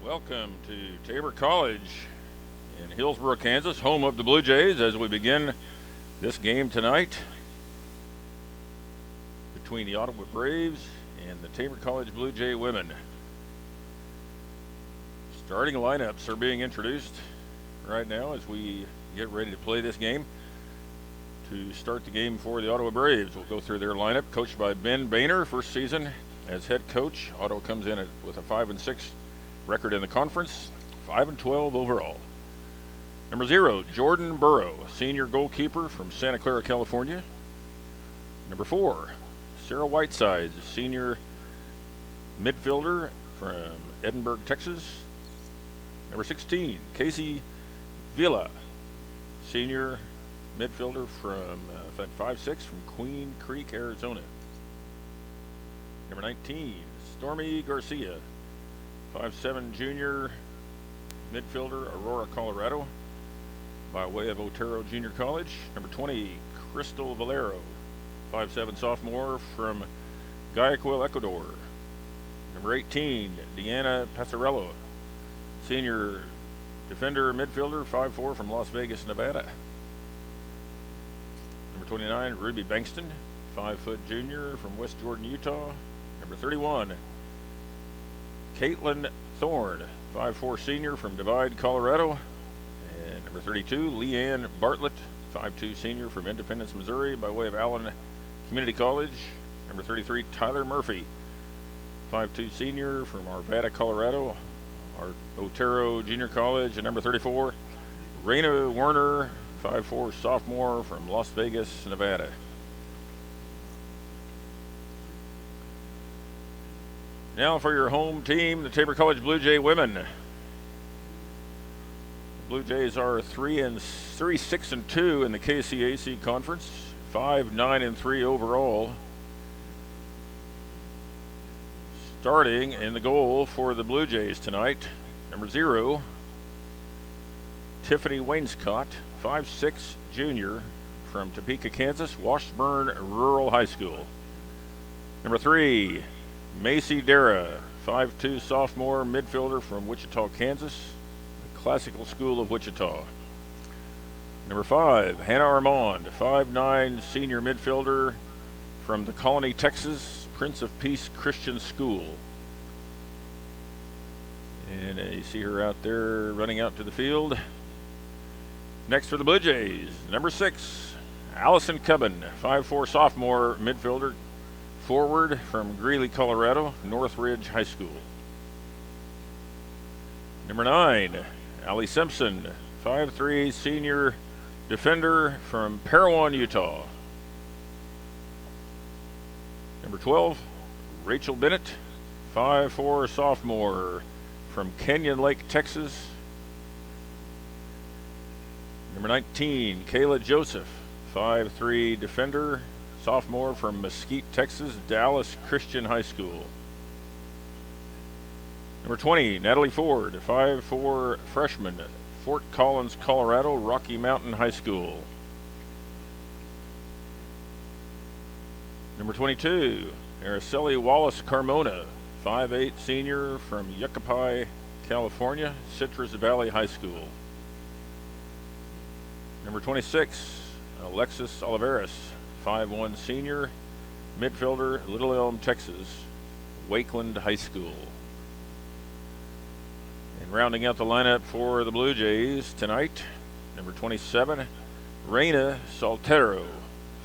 Welcome to Tabor College in Hillsboro, Kansas, home of the Blue Jays, as we begin this game tonight between the Ottawa Braves and the Tabor College Blue Jay women. Starting lineups are being introduced right now as we get ready to play this game. To start the game for the Ottawa Braves, we'll go through their lineup, coached by Ben Boehner, first season as head coach. Ottawa comes in with a 5-6 record in the conference, 5-12 overall. Number 0, Jordan Burrow, senior goalkeeper from Santa Clara, California. Number 4, Sarah Whiteside, senior midfielder from Edinburgh, Texas. Number 16, Casey Villa, senior midfielder from 5'6" from Queen Creek, Arizona. Number 19, Stormy Garcia, 5'7" junior midfielder, Aurora, Colorado, by way of Otero Junior College. Number 20, Crystal Valero, 5'7" sophomore from Guayaquil, Ecuador. Number 18, Deanna Passarello, senior defender midfielder, 5'4" from Las Vegas, Nevada. Number 29, Ruby Bankston, 5' junior from West Jordan, Utah. Number 31, Caitlin Thorne, 5'4" senior from Divide, Colorado. And number 32, Leanne Bartlett, 5'2" senior from Independence, Missouri, by way of Allen Community College. Number 33, Tyler Murphy, 5'2" senior from Arvada, Colorado, Otero Junior College. And number 34, Raina Werner, 5'4" sophomore from Las Vegas, Nevada. Now for your home team, the Tabor College Blue Jay women. The Blue Jays are 3-6-2 in the KCAC conference, 5-9-3 overall. Starting in the goal for the Blue Jays tonight, number 0, Tiffany Wainscott, 5'6" junior from Topeka, Kansas, Washburn Rural High School. Number 3, Macy Dara, 5'2" sophomore midfielder from Wichita, Kansas, the Classical School of Wichita. Number 5, Hannah Armand, 5'9" senior midfielder from the Colony, Texas, Prince of Peace Christian School. And you see her out there running out to the field. Next for the Blue Jays, number 6, Allison Cubbin, 5'4" sophomore midfielder, forward from Greeley, Colorado, Northridge High School. Number 9, Allie Simpson, 5'3" senior defender from Parowan, Utah. Number 12, Rachel Bennett, 5'4" sophomore from Canyon Lake, Texas. Number 19, Kayla Joseph, 5'3" defender, sophomore from Mesquite, Texas, Dallas Christian High School. Number 20, Natalie Ford, 5'4" freshman, Fort Collins, Colorado, Rocky Mountain High School. Number 22, Araceli Wallace Carmona, 5'8" senior from Yucaipa, California, Citrus Valley High School. Number 26, Alexis Oliveras, 5'1" senior midfielder, Little Elm, Texas, Wakeland High School. And rounding out the lineup for the Blue Jays tonight, number 27, Reina Saltero,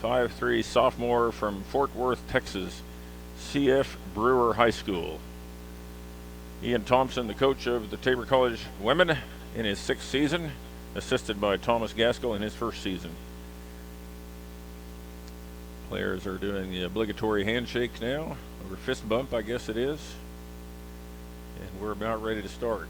5'3" sophomore from Fort Worth, Texas, CF Brewer High School. Ian Thompson, the coach of the Tabor College women in his 6th season, assisted by Thomas Gaskell in his 1st season. Players are doing the obligatory handshake now, or fist bump, I guess it is. And we're about ready to start.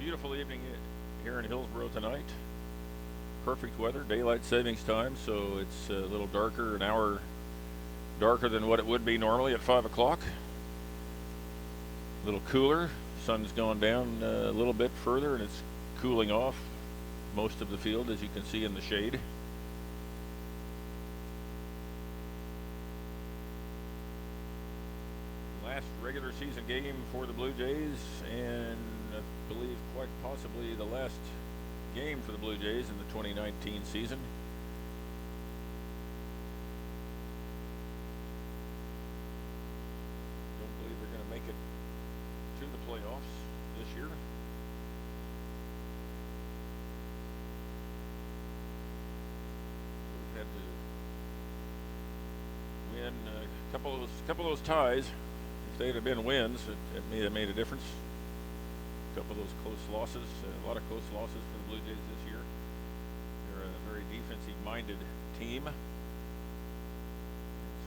Beautiful evening here in Hillsboro tonight. Perfect weather, daylight savings time, so it's a little darker, an hour darker than what it would be normally at 5 o'clock. A little cooler. Sun's gone down a little bit further and it's cooling off most of the field, as you can see in the shade. last regular season game for the Blue Jays, and I believe quite possibly the last game for the Blue Jays in the 2019 season. Don't believe they're going to make it to the playoffs this year. We've had to win a couple of those ties. If they'd have been wins, it may have made a difference. A couple of those close losses, a lot of close losses for the Blue Jays this year. They're a very defensive-minded team, so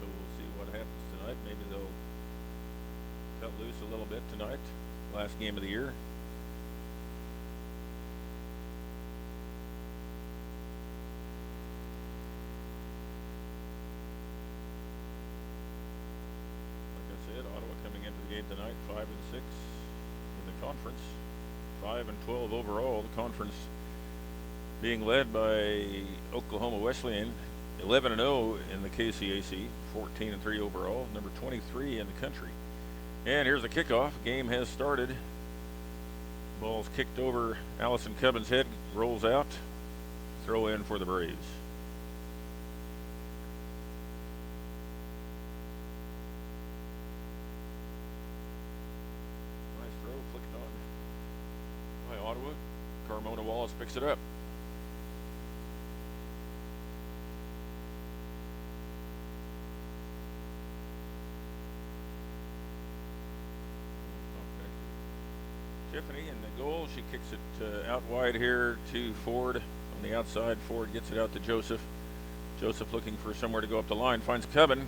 we'll see what happens tonight. Maybe they'll cut loose a little bit tonight, last game of the year. Ottawa coming into the game tonight 5-6 in the conference, 5-12 overall. The conference being led by Oklahoma Wesleyan, 11-0 in the KCAC, 14-3 overall, number 23 in the country. And here's the kickoff. Game has started. Ball's kicked over Allison Cubbins' head, rolls out. Throw in for the Braves. Ottawa. Carmona Wallace picks it up. Tiffany in the goal. She kicks it out wide here to Ford on the outside. Ford gets it out to Joseph. Joseph looking for somewhere to go up the line. Finds Cubbin.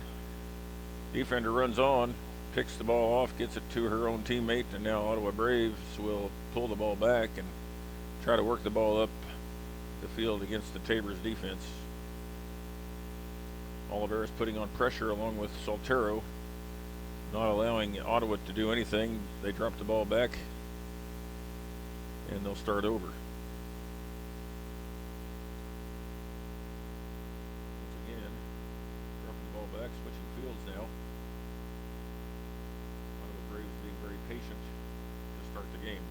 Defender runs on. Picks the ball off, gets it to her own teammate, and now Ottawa Braves will pull the ball back and try to work the ball up the field against the Tabor's defense. Oliveris putting on pressure along with Soltero, not allowing Ottawa to do anything. They drop the ball back, and they'll start over. Once again, dropping the ball back, switching fields now. Braves being very patient to start the game.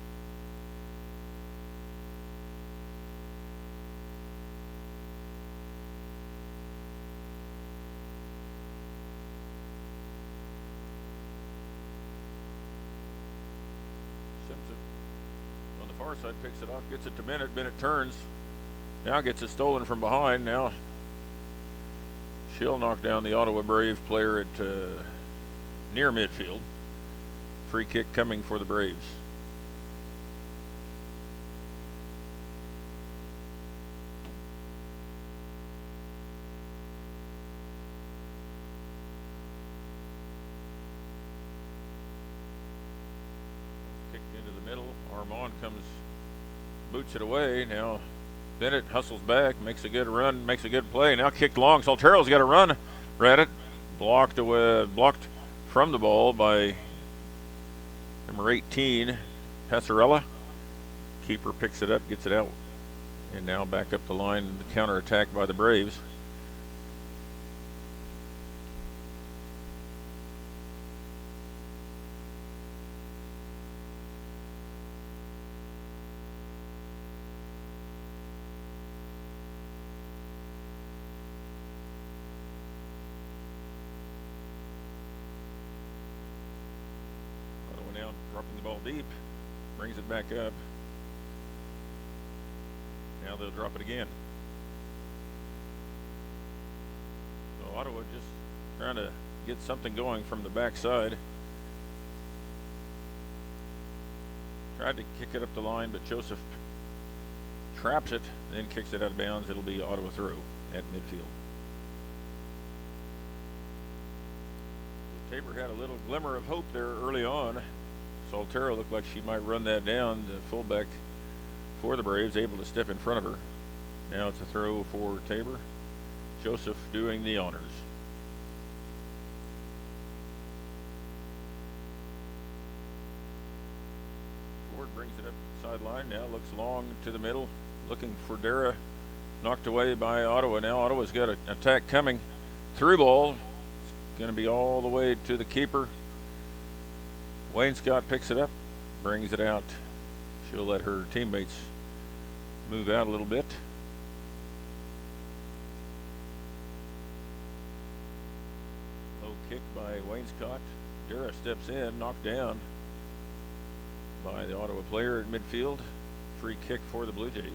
Simpson on the far side picks it off, gets it to Bennett. Bennett turns, now gets it stolen from behind. Now she'll knock down the Ottawa Brave player at near midfield. Free kick coming for the Braves. Kicked into the middle. Armand comes, boots it away. Now Bennett hustles back, makes a good run, makes a good play. Now kicked long. Soltero's got to run at it. Blocked away, blocked from the ball by number 18, Passarella. Keeper picks it up, gets it out, and now back up the line, the counterattack by the Braves. Now dropping the ball deep, brings it back up. Now they'll drop it again. So Ottawa just trying to get something going from the backside. Tried to kick it up the line, but Joseph traps it, then kicks it out of bounds. It'll be Ottawa through at midfield. Tabor had a little glimmer of hope there early on. Soltero looked like she might run that down. The fullback for the Braves able to step in front of her. Now it's a throw for Tabor. Joseph doing the honors. Ford brings it up sideline. Now looks long to the middle, looking for Dara. Knocked away by Ottawa. Now Ottawa's got an attack coming. Through ball. It's going to be all the way to the keeper. Wayne Scott picks it up, brings it out. She'll let her teammates move out a little bit. Low kick by Wayne Scott. Dara steps in, knocked down by the Ottawa player at midfield. Free kick for the Blue Jays.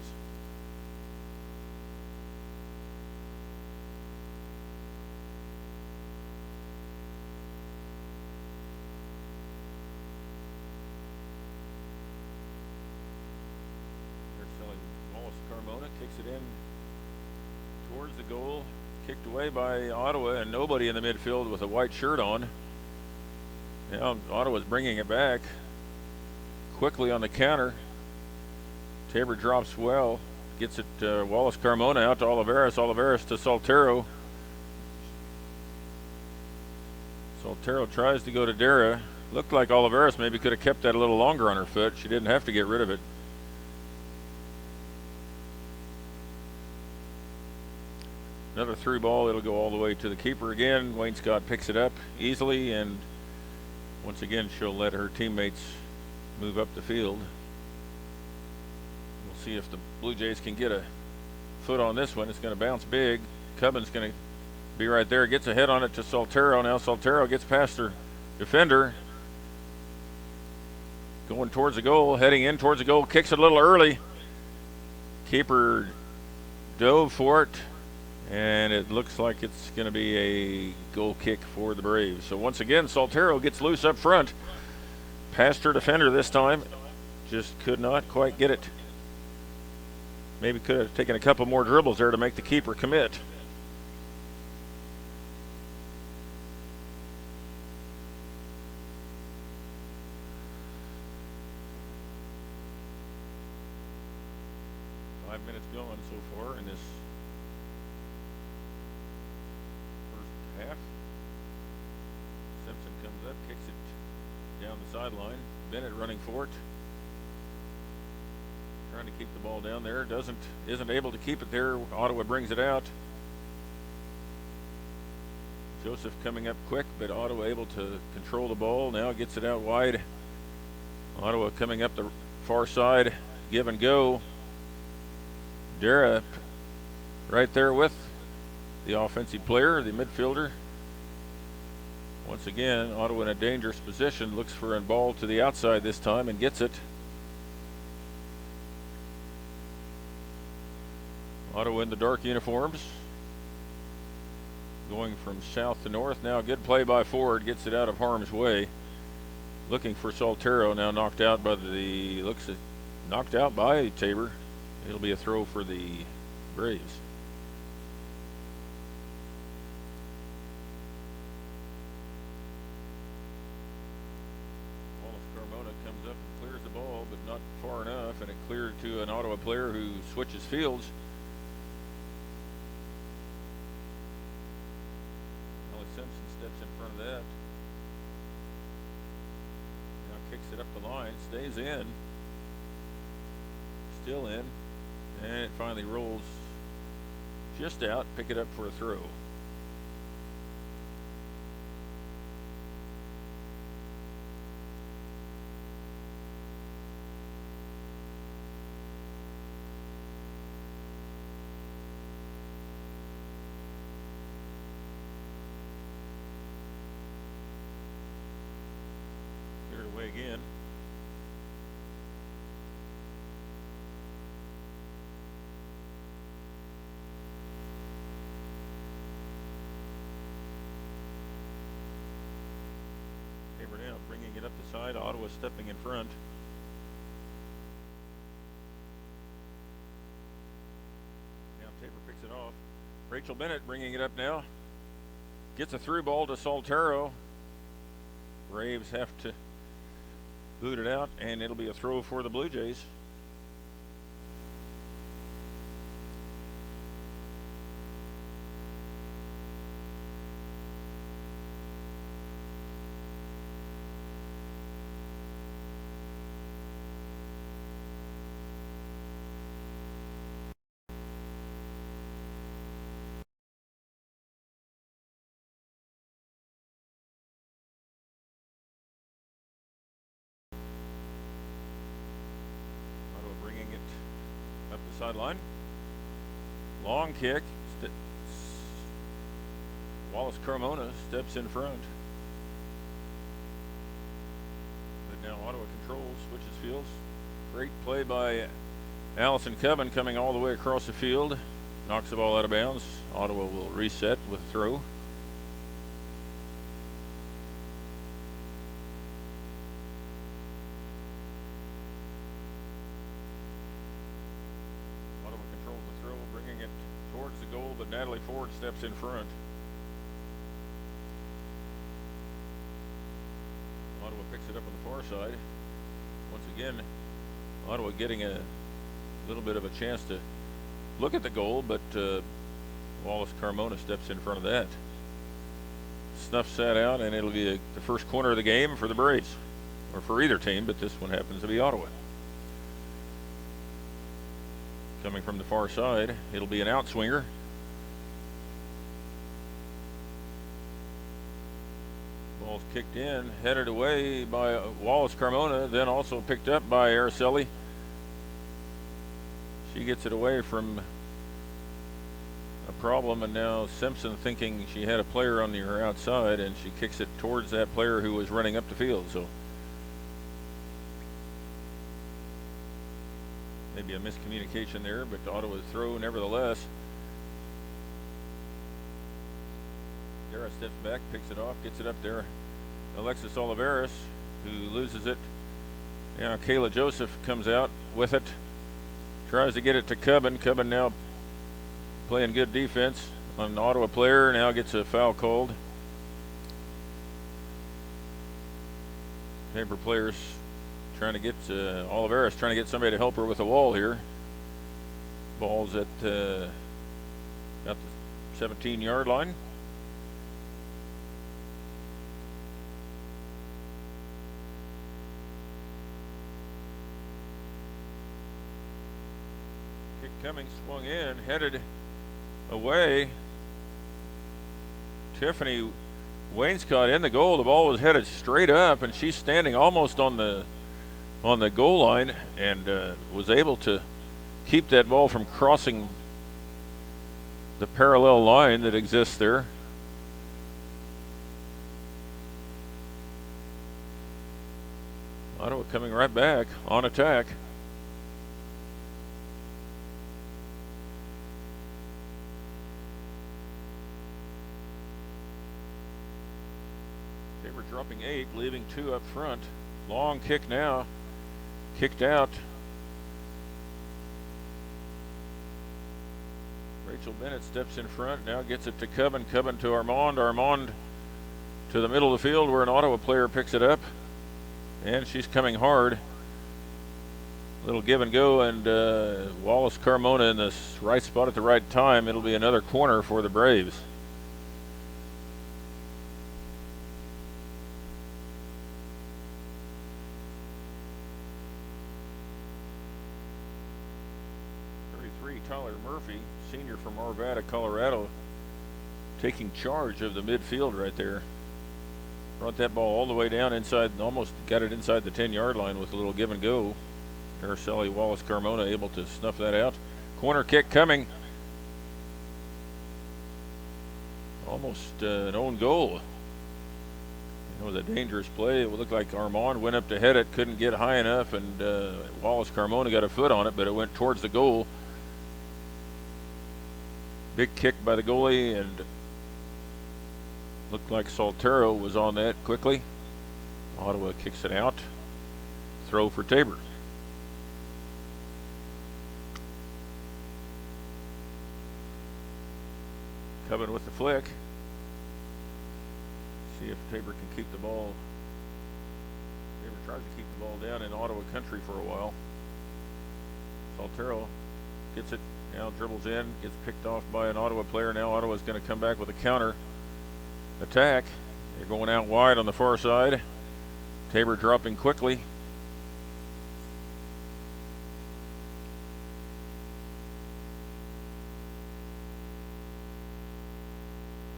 Carmona kicks it in towards the goal, kicked away by Ottawa, and nobody in the midfield with a white shirt on. Now Ottawa's bringing it back quickly on the counter. Tabor drops well, gets it Wallace Carmona out to Oliveras. Oliveras to Soltero. Soltero tries to go to Dara. Looked like Oliveras maybe could have kept that a little longer on her foot. She didn't have to get rid of it. Another through ball. It'll go all the way to the keeper again. Wayne Scott picks it up easily, and once again she'll let her teammates move up the field. We'll see if the Blue Jays can get a foot on this one. It's going to bounce big. Cubbin's going to be right there. Gets a head on it to Soltero. Now Soltero gets past her defender. Going towards the goal, heading in towards the goal. Kicks it a little early. Keeper dove for it, and it looks like it's going to be a goal kick for the Braves. So once again, Soltero gets loose up front. Past her defender this time. Just could not quite get it. Maybe could have taken a couple more dribbles there to make the keeper commit. Minutes going so far in this first half. Simpson comes up, kicks it down the sideline. Bennett running for it, trying to keep the ball down there. Isn't able to keep it there. Ottawa brings it out. Joseph coming up quick, but Ottawa able to control the ball. Now gets it out wide. Ottawa coming up the far side, give and go. Dara right there with the offensive player, the midfielder. Once again, Ottawa in a dangerous position, looks for a ball to the outside this time and gets it. Ottawa in the dark uniforms, going from south to north. Now good play by Ford, gets it out of harm's way. Looking for Soltero, now knocked out by knocked out by Tabor. It'll be a throw for the Braves. Wallace Carmona comes up and clears the ball, but not far enough, and it cleared to an Ottawa player who switches fields. Molly Simpson steps in front of that. Now kicks it up the line, stays in. Still in. And it finally rolls just out. Pick it up for a throw. Cleared away again. Now bringing it up the side. Ottawa stepping in front. Now Tabor picks it off. Rachel Bennett bringing it up now. Gets a through ball to Soltero. Braves have to boot it out, and it'll be a throw for the Blue Jays. sideline. Long kick. Wallace Carmona steps in front. But now Ottawa controls, switches fields. Great play by Allison Coven coming all the way across the field. Knocks the ball out of bounds. Ottawa will reset with a throw. Ottawa controls the throw, bringing it towards the goal, but Natalie Ford steps in front. Ottawa picks it up on the far side. Once again, Ottawa getting a little bit of a chance to look at the goal, but Wallace Carmona steps in front of that. Snuffs that out, and it'll be the first corner of the game for the Braves, or for either team, but this one happens to be Ottawa. Coming from the far side, it'll be an outswinger. Ball's kicked in, headed away by Wallace Carmona, then also picked up by Araceli. She gets it away from a problem, and now Simpson, thinking she had a player on her outside, and she kicks it towards that player who was running up the field. So maybe a miscommunication there, but Ottawa's throw nevertheless. Dara steps back, picks it off, gets it up there. Alexis Oliveras, who loses it. Now Kayla Joseph comes out with it. Tries to get it to Cubbin. Cubbin now playing good defense on an Ottawa player. Now gets a foul called. Tabor players trying to get Oliveras trying to get somebody to help her with the wall here. Ball's at about the 17-yard line. Coming, swung in, headed away. Tiffany Wainscott in the goal. The ball was headed straight up, and she's standing almost on the goal line, and was able to keep that ball from crossing the parallel line that exists there. Ottawa coming right back on attack. Dropping 8, leaving 2 up front. Long kick now. Kicked out. Rachel Bennett steps in front. Now gets it to Cubbin. Cubbin to Armand. Armand to the middle of the field where an Ottawa player picks it up. And she's coming hard. Little give and go, and Wallace Carmona in the right spot at the right time. It'll be another corner for the Braves. Tyler Murphy, senior from Arvada, Colorado, taking charge of the midfield right there. Brought that ball all the way down inside, almost got it inside the 10-yard line with a little give and go. Araceli Wallace Carmona able to snuff that out. Corner kick coming. Almost an own goal. It was a dangerous play. It looked like Armand went up to head it, couldn't get high enough, and Wallace Carmona got a foot on it, but it went towards the goal. Big kick by the goalie, and looked like Soltero was on that quickly. Ottawa kicks it out. Throw for Tabor. Cubbin with the flick. See if Tabor can keep the ball. Tabor tries to keep the ball down in Ottawa country for a while. Soltero gets it. Now dribbles in, gets picked off by an Ottawa player. Now Ottawa's going to come back with a counter attack. They're going out wide on the far side. Tabor dropping quickly.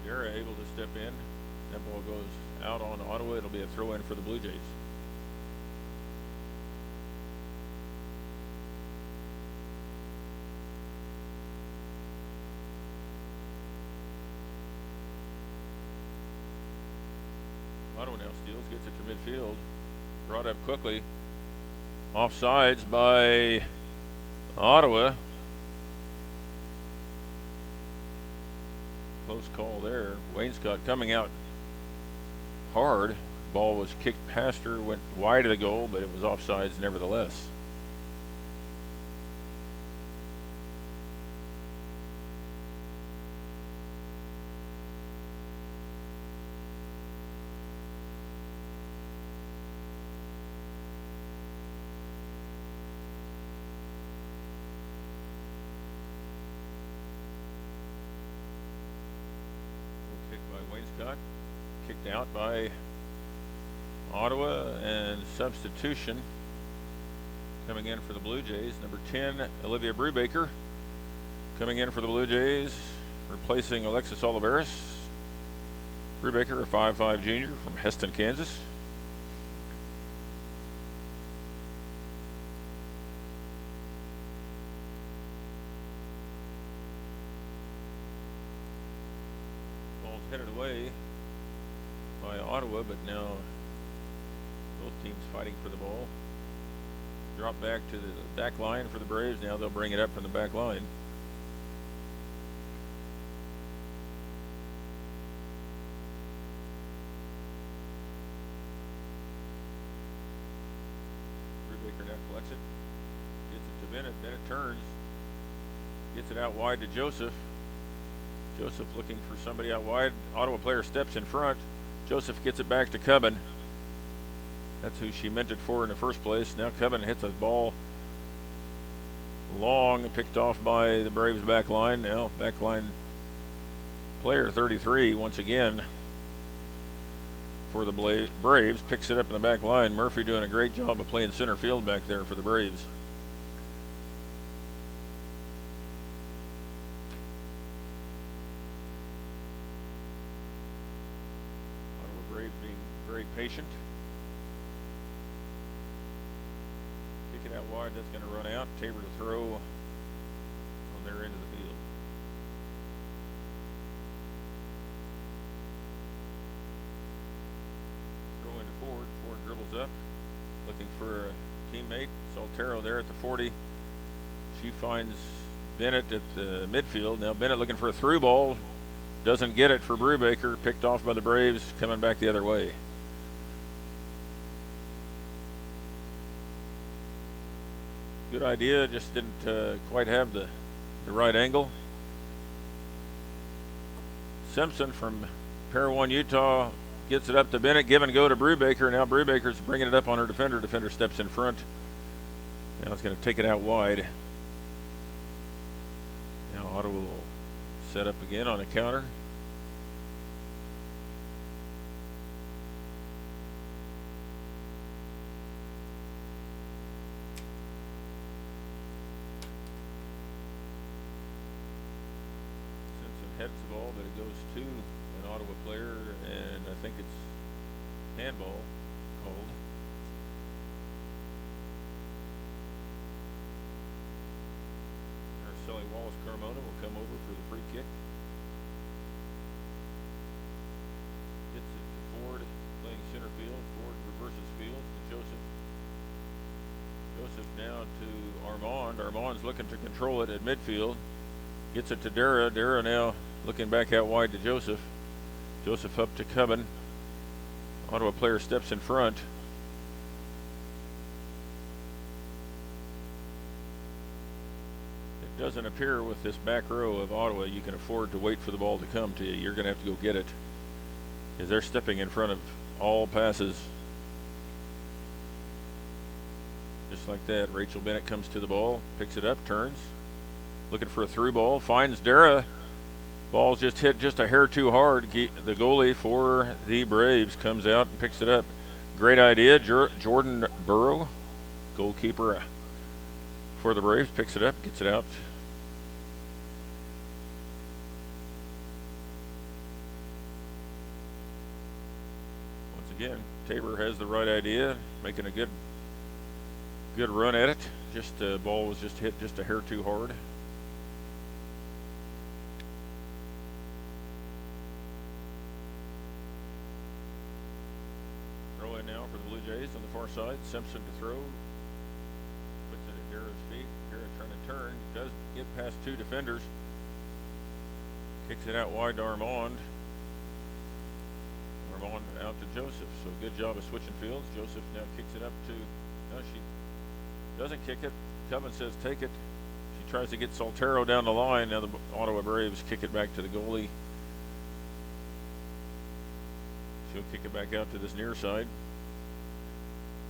Dara able to step in. That ball goes out on Ottawa. It'll be a throw in for the Blue Jays. now steals, gets it to midfield. Brought up quickly. Offsides by Ottawa. Close call there. Wainscott coming out hard. Ball was kicked past her, went wide of the goal, but it was offsides nevertheless. Kick by Wainscott. Kicked out by Ottawa, and substitution coming in for the Blue Jays. Number 10, Olivia Brubaker, coming in for the Blue Jays, replacing Alexis Oliveris. Brubaker, a 5'5" junior from Heston, Kansas. Ball's headed away by Ottawa, but now both teams fighting for the ball. Drop back to the back line for the Braves. Now they'll bring it up from the back line. Brubaker now collects it. Gets it to Bennett. Bennett turns. Gets it out wide to Joseph. Joseph looking for somebody out wide. Ottawa player steps in front. Joseph gets it back to Cubbin. That's who she meant it for in the first place. Now Cubbin hits a ball long, picked off by the Braves back line. Now back line player 33 once again for the Braves picks it up in the back line. Murphy doing a great job of playing center field back there for the Braves. Ottawa Braves being very patient. Out wide, that's going to run out. Tabor to throw on their end of the field. Throw into Ford. Ford dribbles up, looking for a teammate. Saltero there at the 40. She finds Bennett at the midfield. Now Bennett looking for a through ball. Doesn't get it for Brubaker. Picked off by the Braves, coming back the other way. Good idea, just didn't quite have the right angle. Simpson from Parowan, Utah gets it up to Bennett, give and go to Brubaker. Now Brubaker's bringing it up on her defender. Defender steps in front. Now it's going to take it out wide. Now Ottawa will set up again on a counter. Heads the ball, but it goes to an Ottawa player, and I think it's handball called. Araceli Wallace Carmona will come over for the free kick. Gets it to Ford, playing center field. Ford reverses field to Joseph. Joseph now to Armand. Armand's looking to control it at midfield. Gets it to Dara. Dara now looking back out wide to Joseph. Joseph up to Cubbin. Ottawa player steps in front. It doesn't appear with this back row of Ottawa you can afford to wait for the ball to come to you. You're going to have to go get it, because they're stepping in front of all passes. Just like that, Rachel Bennett comes to the ball, picks it up, turns. Looking for a through ball, finds Dara. Ball's just hit just a hair too hard. The goalie for the Braves comes out and picks it up. Great idea. Jordan Burrow, goalkeeper for the Braves, picks it up, gets it out. Once again, Tabor has the right idea, making a good run at it. Just the ball was just hit just a hair too hard. far side. Simpson to throw. Puts it at Dara's feet. Dara trying to turn. Does get past two defenders. Kicks it out wide to Armand. Armand out to Joseph. So good job of switching fields. Joseph now kicks it up to. No, she doesn't kick it. Coven says take it. She tries to get Soltero down the line. Now the Ottawa Braves kick it back to the goalie. She'll kick it back out to this near side.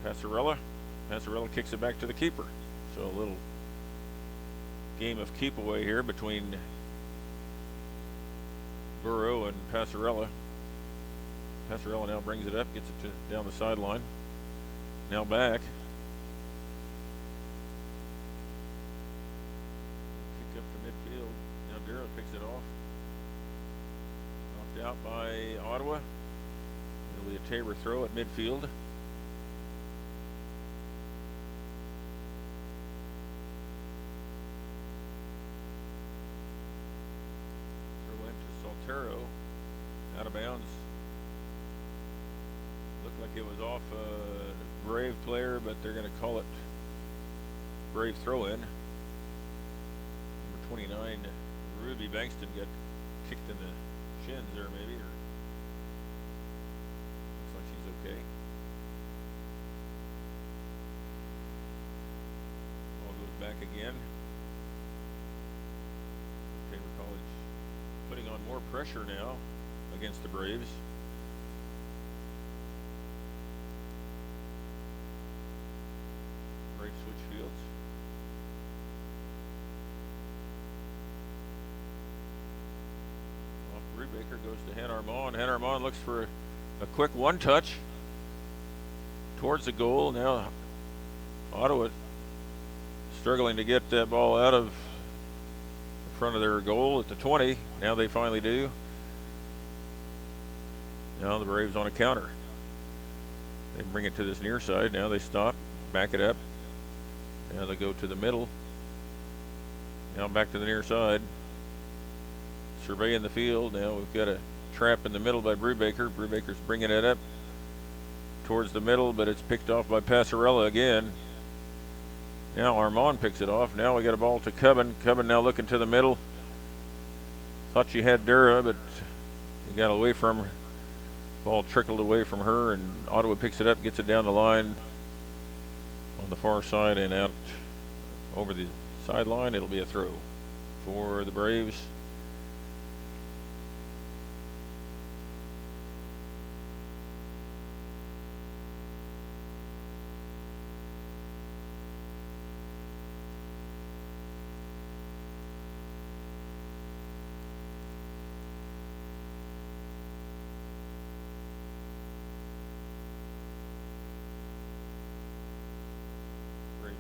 Passarella. Passarella kicks it back to the keeper. So a little game of keep away here between Burrow and Passarella. Passarella now brings it up, gets it down the sideline. Now back. Kick up to midfield. Now Dara picks it off. Knocked out by Ottawa. It'll be a Tabor throw at midfield. Throw into Soltero. Out of bounds. Looked like it was off a Brave player, but they're going to call it Brave throw-in. Number 29, Ruby Bankston got kicked in the shins there maybe, or looks like she's okay. Ball goes back again. Tabor College putting on more pressure now against the Braves. Brave switch fields. Off Brubaker goes to Hen Armand. Hen Armand looks for a quick one touch towards the goal. Now Ottawa struggling to get that ball out of the front of their goal at the 20. Now they finally do. Now the Braves on a counter. They bring it to this near side. Now they stop, back it up. Now they go to the middle. Now back to the near side. Surveying the field. Now we've got a trap in the middle by Brubaker. Brubaker's bringing it up towards the middle, but it's picked off by Passarella again. Now Armand picks it off. Now we got a ball to Cubbin. Cubbin now looking to the middle. Thought she had Dara, but he got away from her. Ball trickled away from her, and Ottawa picks it up, gets it down the line on the far side and out over the sideline. It'll be a throw for the Braves.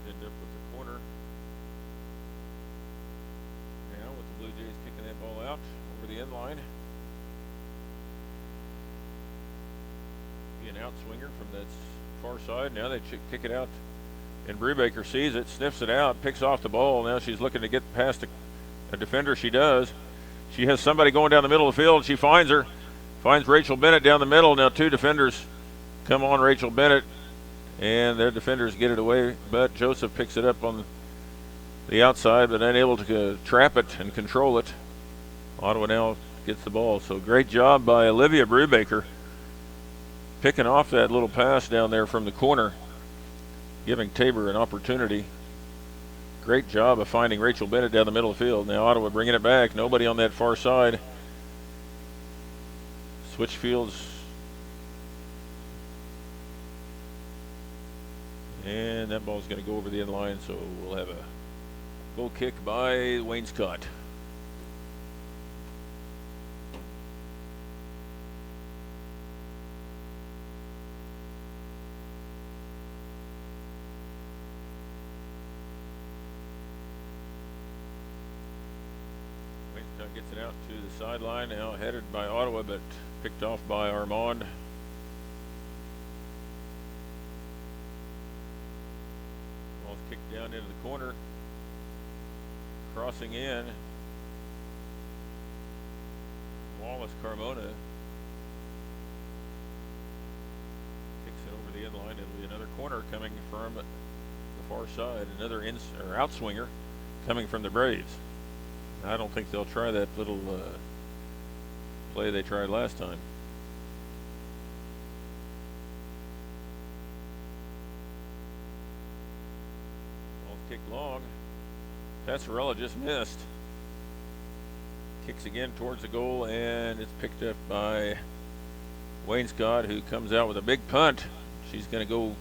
End up with the corner. Now with the Blue Jays kicking that ball out over the end line. Be an outswinger from that far side. Now they kick it out, and Brubaker sees it, sniffs it out, picks off the ball. Now she's looking to get past a defender. She does. She has somebody going down the middle of the field. She finds her. Finds Rachel Bennett down the middle. Now two defenders come on Rachel Bennett, and their defenders get it away, but Joseph picks it up on the outside, but unable to trap it and control it. Ottawa now gets the ball. So great job by Olivia Brubaker picking off that little pass down there from the corner, giving Tabor an opportunity. Great job of finding Rachel Bennett down the middle of the field. Now Ottawa bringing it back. Nobody on that far side. Switch fields. And that ball's going to go over the end line, so we'll have a goal kick by Wayne Scott. Wayne Scott gets it out to the sideline, now headed by Ottawa, but picked off by Armand. Kicked down into the corner, crossing in. Wallace Carmona kicks it over the end line. It'll be another corner. corner coming from the far side. Another outswinger coming from the Braves. I don't think they'll try that little play they tried last time. Ball's kicked long. Passarella just missed. Kicks again towards the goal, and it's picked up by Wainscott, who comes out with a big punt. She's going to go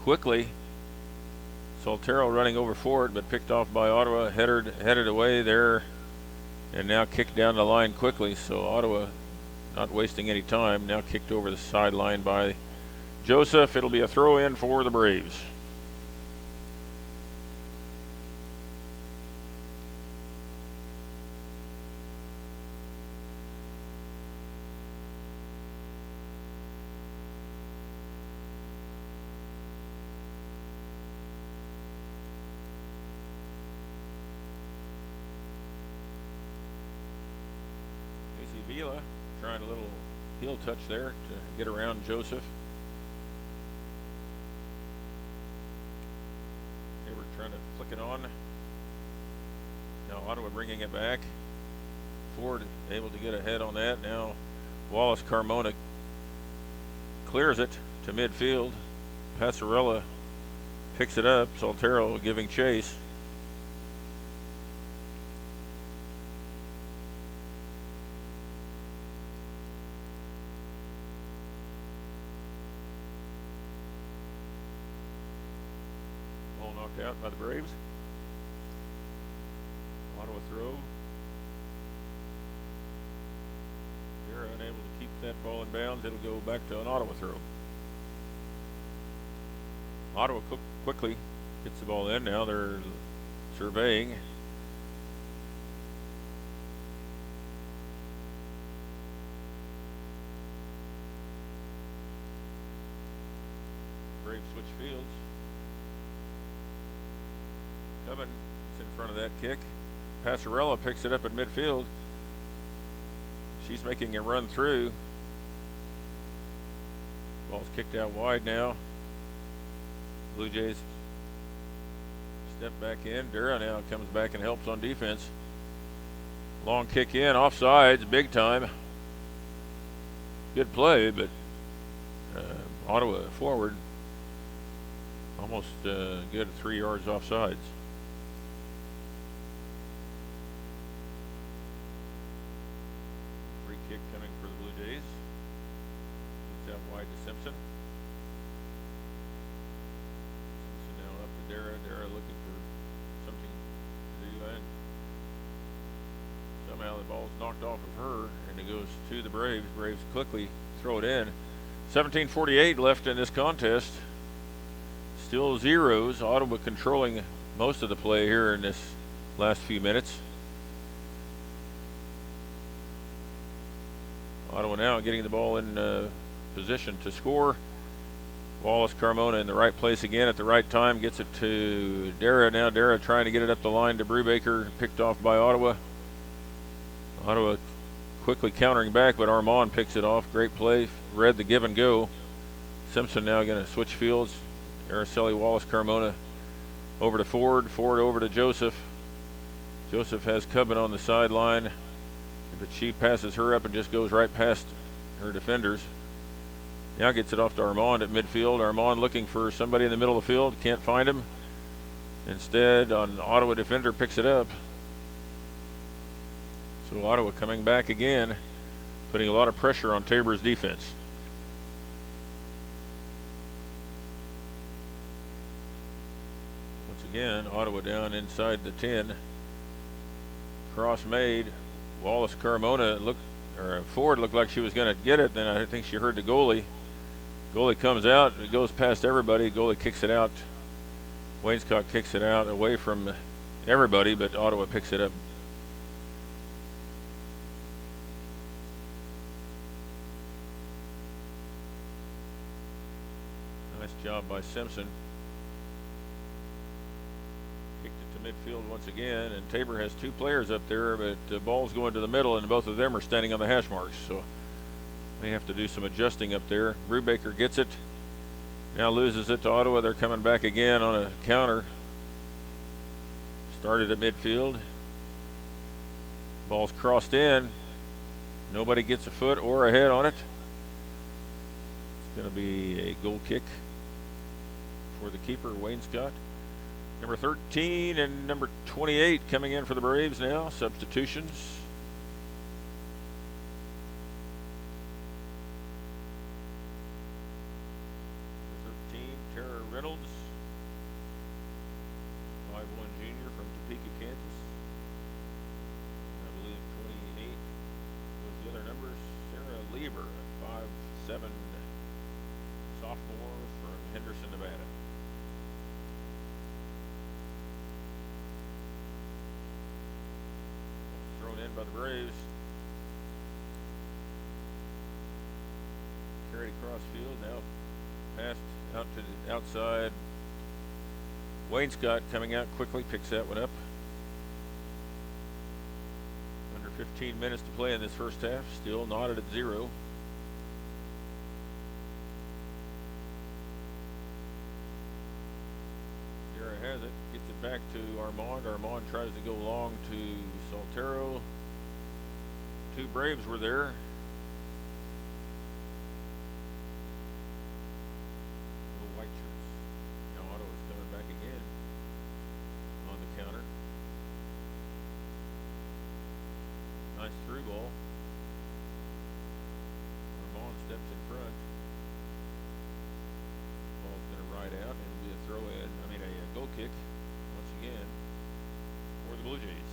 quickly. Soltero running over for it, but picked off by Ottawa, headed away there, and now kicked down the line quickly. So Ottawa not wasting any time, now kicked over the sideline by Joseph. It'll be a throw in for the Braves. Vila trying a little heel touch there to get around Joseph. They were trying to flick it on. Now Ottawa bringing it back. Ford able to get ahead on that. Now Wallace Carmona clears it to midfield. Passarella picks it up. Soltero giving chase. Knocked out by the Braves. Ottawa throw. They're unable to keep that ball in bounds. It'll go back to an Ottawa throw. Ottawa quickly gets the ball in. Now they're surveying. Braves switch fields. Cubbin is in front of that kick. Passarella picks it up at midfield. She's making a run through. Ball's kicked out wide now. Blue Jays step back in. Dura now comes back and helps on defense. Long kick in, offsides, big time. Good play, but Ottawa forward almost good 3 yards offsides. Kick coming for the Blue Jays. It's out wide to Simpson. Simpson now up to Dara. Dara looking for something to do, and somehow the ball's knocked off of her, and it goes to the Braves. Braves quickly throw it in. 17:48 left in this contest. Still zeros. Ottawa controlling most of the play here in this last few minutes. Ottawa now getting the ball in position to score. Wallace Carmona in the right place again at the right time. Gets it to Dara. Now Dara trying to get it up the line to Brubaker. Picked off by Ottawa. Ottawa quickly countering back, but Armand picks it off. Great play. Read the give and go. Simpson now going to switch fields. Araceli, Wallace Carmona over to Ford. Ford over to Joseph. Joseph has Cubbin on the sideline. But she passes her up and just goes right past her defenders. Now gets it off to Armand at midfield. Armand looking for somebody in the middle of the field. Can't find him. Instead, an Ottawa defender picks it up. So Ottawa coming back again, putting a lot of pressure on Tabor's defense. Once again, Ottawa down inside the 10. Cross made. Wallace Carmona Ford looked like she was going to get it. Then I think she heard the goalie. Goalie comes out. It goes past everybody. Goalie kicks it out. Wainscott kicks it out away from everybody, but Ottawa picks it up. Nice job by Simpson. Midfield once again, and Tabor has two players up there, but the ball's going to the middle, and both of them are standing on the hash marks, so they have to do some adjusting up there. Brubaker gets it, Now loses it to Ottawa. They're coming back again on a counter. Started at midfield. Ball's crossed in. Nobody gets a foot or a head on it. It's going to be a goal kick for the keeper, Wayne Scott. Number 13 and number 28 coming in for the Braves now. Substitutions. 13, Tara Reynolds. 5'1" junior from Topeka, Kansas. I believe 28 was the other number. Sarah Lieber, 5'7" sophomore from Henderson, Nevada. Thrown in by the Braves. Carried across field, now passed out to the outside. Wayne Scott coming out quickly, picks that one up. Under 15 minutes to play in this first half, still knotted at 0. Dara has it, gets it back to Armand. Armand tries to go long to Soltero. 2 Braves were there. Nice through ball. Armand steps in front. Ball's going to ride out. It'll be a throw in. A goal kick once again for the Blue Jays.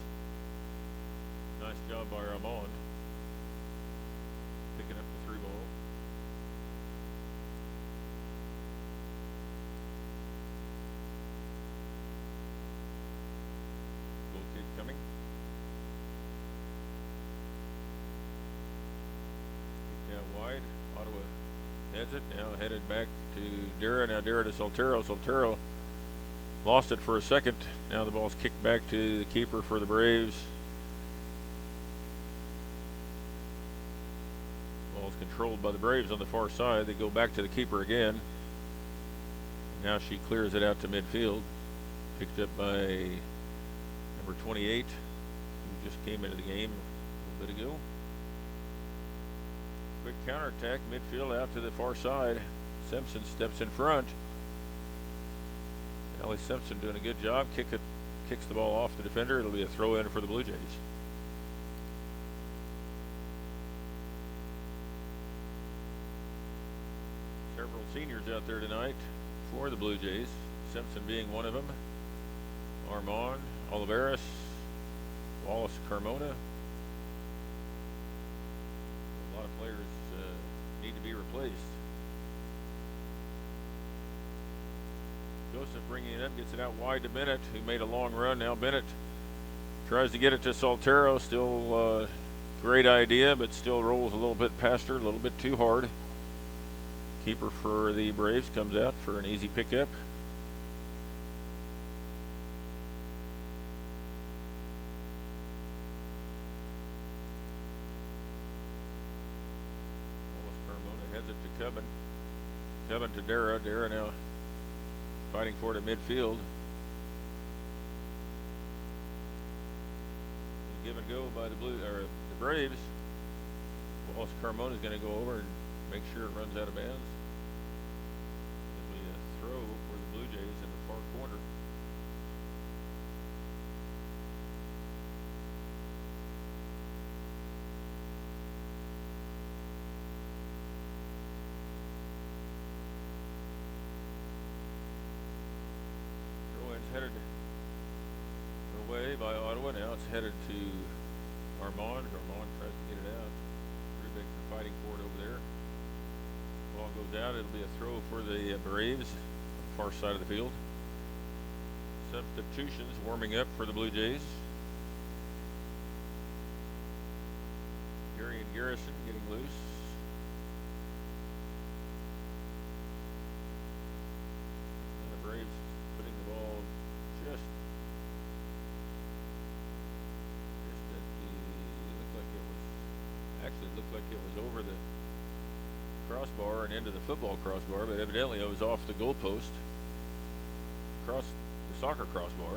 Nice job by Armand picking up the through ball. Goal kick coming. Wide. Ottawa heads it, now headed back to Dara. Now Dara to Soltero. Soltero lost it for a second. Now the ball's kicked back to the keeper for the Braves. Ball's controlled by the Braves on the far side. They go back to the keeper again. Now she clears it out to midfield. Picked up by number 28, who just came into the game a little bit ago. Quick counterattack, midfield out to the far side. Simpson steps in front. Allie Simpson doing a good job. Kicks the ball off the defender. It'll be a throw in for the Blue Jays. Several seniors out there tonight for the Blue Jays. Simpson being one of them. Armand, Oliveras, Wallace Carmona. A lot of players need to be replaced. Joseph bringing it up, gets it out wide to Bennett, who made a long run. Now Bennett tries to get it to Soltero. Still great idea, but still rolls a little bit past her, a little bit too hard. Keeper for the Braves comes out for an easy pickup. Heads it to Cubbin. Cubbin to Dara. Dara now fighting for it at midfield. Give and go by the Braves. Wallace Carmona is going to go over and make sure it runs out of bounds. It'll be a throw for the Blue Jays in the far corner. Headed away by Ottawa. Now it's headed to Armand. Armand tries to get it out. Rubik fighting for it over there. Ball goes out. It'll be a throw for the Braves on the far side of the field. Substitutions warming up for the Blue Jays. Gary and Garrison getting loose. And the Braves putting the ball just looked like it was over the crossbar, and into the football crossbar, but evidently it was off the goalpost across the soccer crossbar.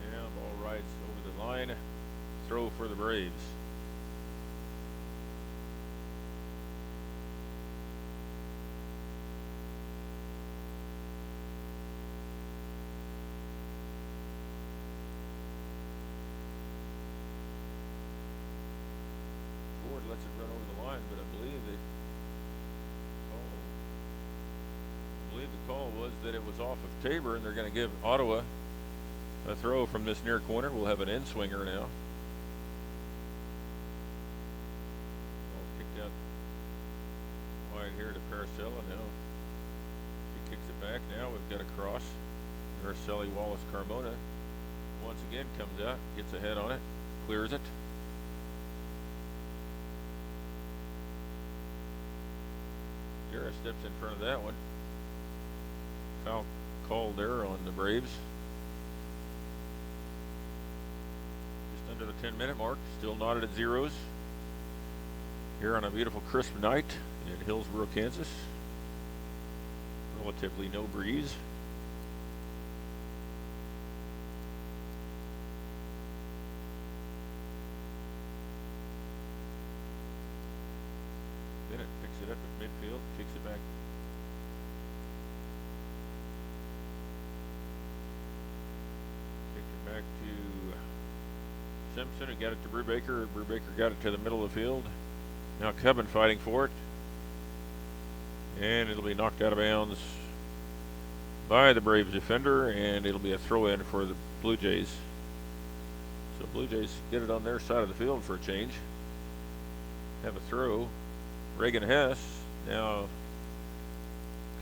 Yeah, ball rides over the line. Throw for the Braves. Ford lets it run over the line, but I believe the call was that it was off of Tabor, and they're going to give Ottawa a throw from this near corner. We'll have an in-swinger now. Ball kicked out wide here to Paracella now. She kicks it back. Now we've got a cross. Araceli Wallace Carmona once again comes out, gets a head on it, clears it. Dara steps in front of that one. Foul called there on the Braves. Just under the 10-minute mark, still knotted at zeros. Here on a beautiful crisp night in Hillsboro, Kansas. Relatively no breeze. Bennett picks it up at midfield, kicks it back. Back to Simpson, who got it to Brubaker. Brubaker got it to the middle of the field. Now Cubbin fighting for it. And it'll be knocked out of bounds by the Braves defender, and it'll be a throw-in for the Blue Jays. So Blue Jays get it on their side of the field for a change. Have a throw. Reagan Hess now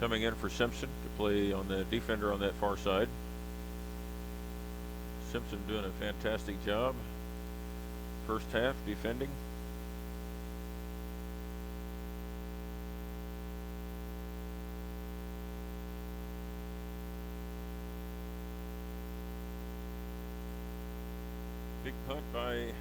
coming in for Simpson to play on the defender on that far side. Simpson doing a fantastic job. First half defending. Big punt by the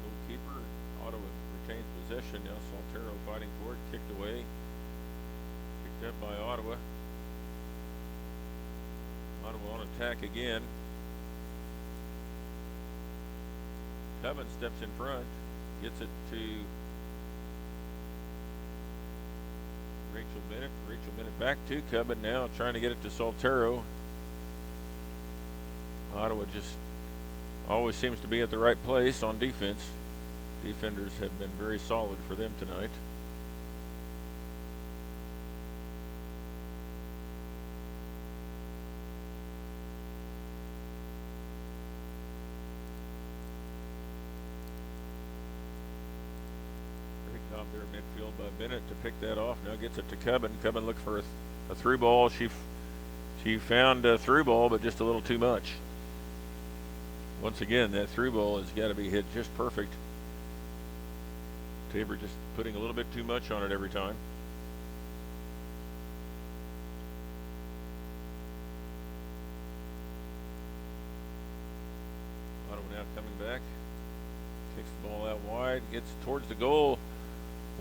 goalkeeper. Ottawa retains possession. Now Saltero fighting for it. Kicked away. Picked up by Ottawa. Ottawa on attack again. Cubbin steps in front, gets it to Rachel Bennett. Rachel Bennett back to Cubbin now, trying to get it to Saltero. Ottawa just always seems to be at the right place on defense. Defenders have been very solid for them tonight. There midfield by Bennett to pick that off. Now gets it to Cubbin. Cubbin looked for a through ball. She found a through ball, but just a little too much. Once again, that through ball has got to be hit just perfect. Tabor just putting a little bit too much on it every time. Ottawa now coming back. Kicks the ball out wide. Gets towards the goal.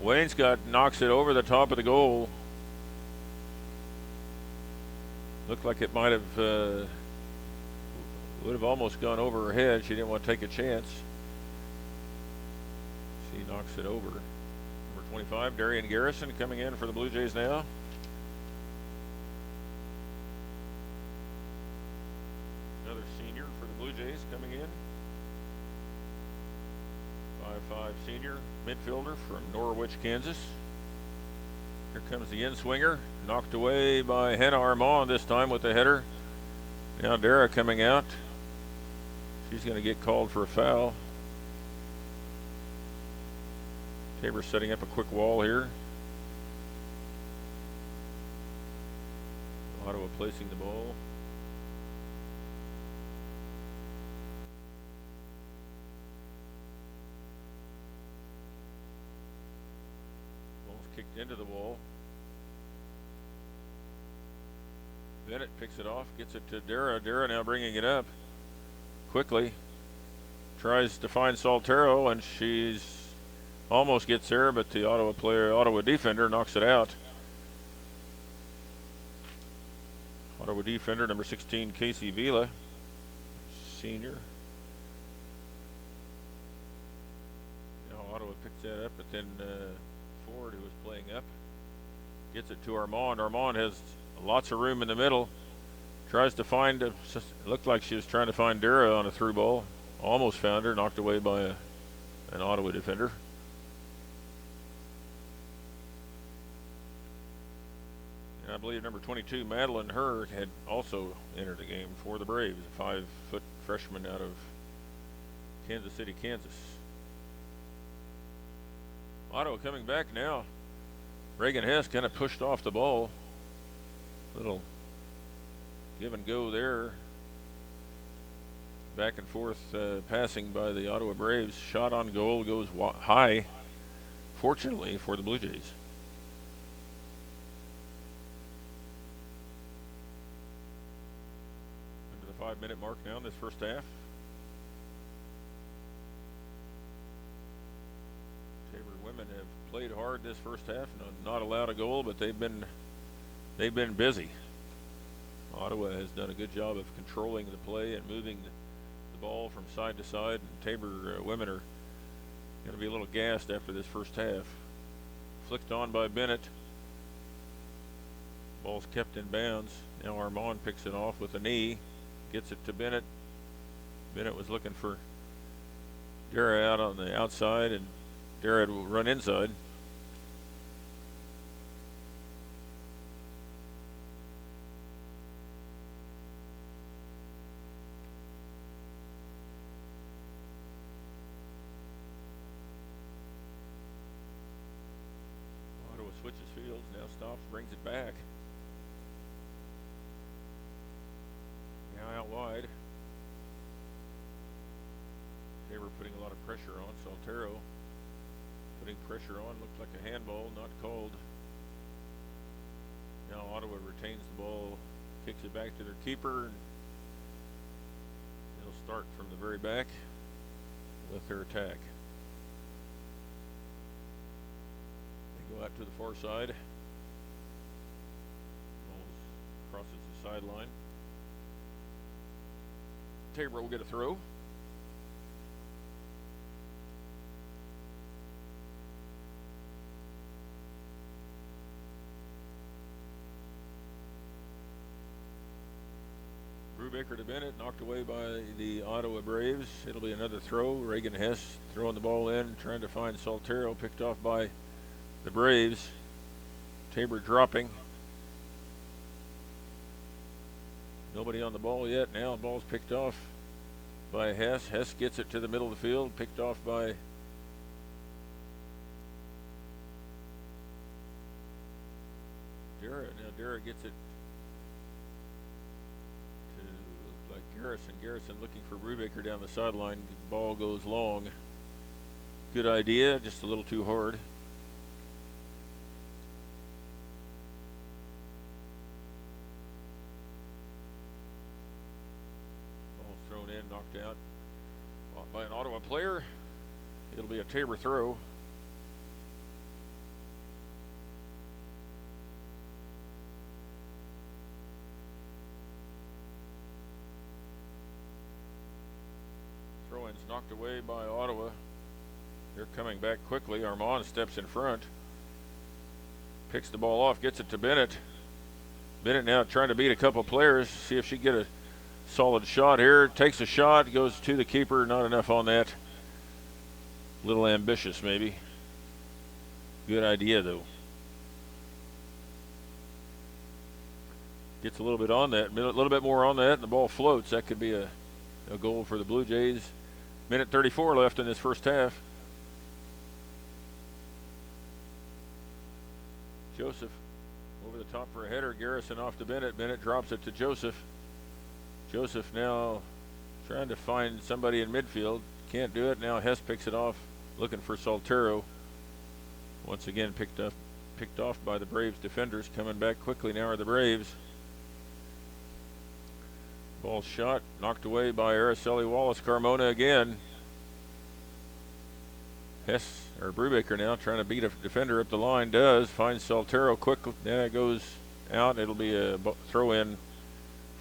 Wainscott knocks it over the top of the goal. Looked like it might have would have almost gone over her head. She didn't want to take a chance. She knocks it over. Number 25, Darian Garrison coming in for the Blue Jays now. Another senior for the Blue Jays coming in. 5'5" senior midfielder from Norwich, Kansas. Here comes the in-swinger, knocked away by Hannah Armand this time with the header. Now Dara coming out. She's going to get called for a foul. Tabor setting up a quick wall here. Ottawa placing the ball. Kicked into the wall. Bennett picks it off, gets it to Dara. Dara now bringing it up quickly. tries to find Soltero, and she's almost gets there, but the Ottawa defender knocks it out. Ottawa defender number 16, Casey Vila, senior. Now Ottawa picks that up, but then Ford, who was playing up, gets it to Armand. Armand has lots of room in the middle. Tries to find, it looked like she was trying to find Dara on a through ball. Almost found her, knocked away by an Ottawa defender. And I believe number 22, Madeline Hurd, had also entered the game for the Braves, a 5-foot freshman out of Kansas City, Kansas. Ottawa coming back now. Reagan Hess kind of pushed off the ball. Little give and go there. Back and forth passing by the Ottawa Braves. Shot on goal goes high, fortunately for the Blue Jays. Into the 5-minute mark now in this first half. Tabor women have played hard this first half, not allowed a goal, but they've been busy. Ottawa has done a good job of controlling the play and moving the ball from side to side, and Tabor women are going to be a little gassed after this first half. Flicked on by Bennett. Ball's kept in bounds. Now Armand picks it off with a knee, gets it to Bennett. Bennett was looking for Dara out on the outside, and Dara will run inside. Switches fields, now stops, brings it back. Now out wide. Tabor putting a lot of pressure on. Soltero putting pressure on. Looked like a handball, not called. Now Ottawa retains the ball, kicks it back to their keeper. And they'll start from the very back with their attack. Go out to the far side. Ball crosses the sideline. Tabor will get a throw. Brubaker to Bennett, knocked away by the Ottawa Braves. It'll be another throw. Reagan Hess throwing the ball in, trying to find Soltero, picked off by the Braves. Tabor dropping. Nobody on the ball yet. Now the ball's picked off by Hess. Hess gets it to the middle of the field, picked off by Dara. Now Dara gets it to, like, Garrison. Garrison looking for Brubaker down the sideline. The ball goes long. Good idea, just a little too hard. Knocked out by an Ottawa player. It'll be a Tabor throw. Throw-in's knocked away by Ottawa. They're coming back quickly. Armand steps in front. Picks the ball off, gets it to Bennett. Bennett now trying to beat a couple players, see if she can get a solid shot here. Takes a shot, goes to the keeper. Not enough on that. Little ambitious, maybe. Good idea, though. Gets a little bit on that, a little bit more on that, and the ball floats. That could be a goal for the Blue Jays. Minute 34 left in this first half. Joseph over the top for a header. Garrison off to Bennett. Bennett drops it to Joseph. Joseph now trying to find somebody in midfield. Can't do it. Now Hess picks it off, looking for Soltero. Once again picked off by the Braves defenders. Coming back quickly now are the Braves. Ball shot, knocked away by Araceli Wallace. Carmona again. Hess or Brubaker now trying to beat a defender up the line. Does finds Saltero quickly. Then it goes out. It'll be a throw in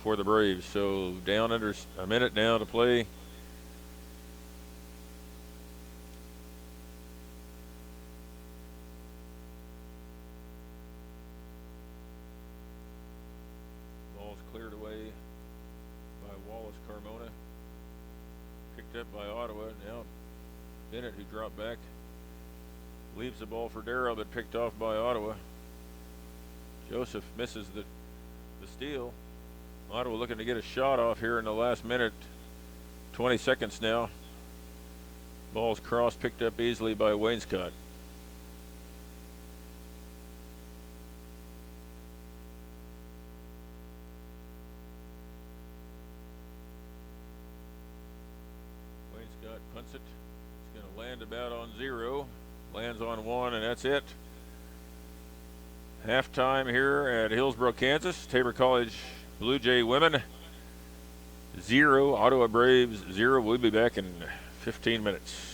for the Braves. So down under a minute now to play. Ball's cleared away by Wallace Carmona. Picked up by Ottawa. Now Bennett, who dropped back, leaves the ball for Darrow, but picked off by Ottawa. Joseph misses the steal. Ottawa looking to get a shot off here in the last minute. 20 seconds now. Ball's crossed, picked up easily by Wainscott. Wainscott punts it. It's going to land about on 0. Lands on 1, and that's it. Halftime here at Hillsborough, Kansas. Tabor College Blue Jay women 0, Ottawa Braves 0. We'll be back in 15 minutes.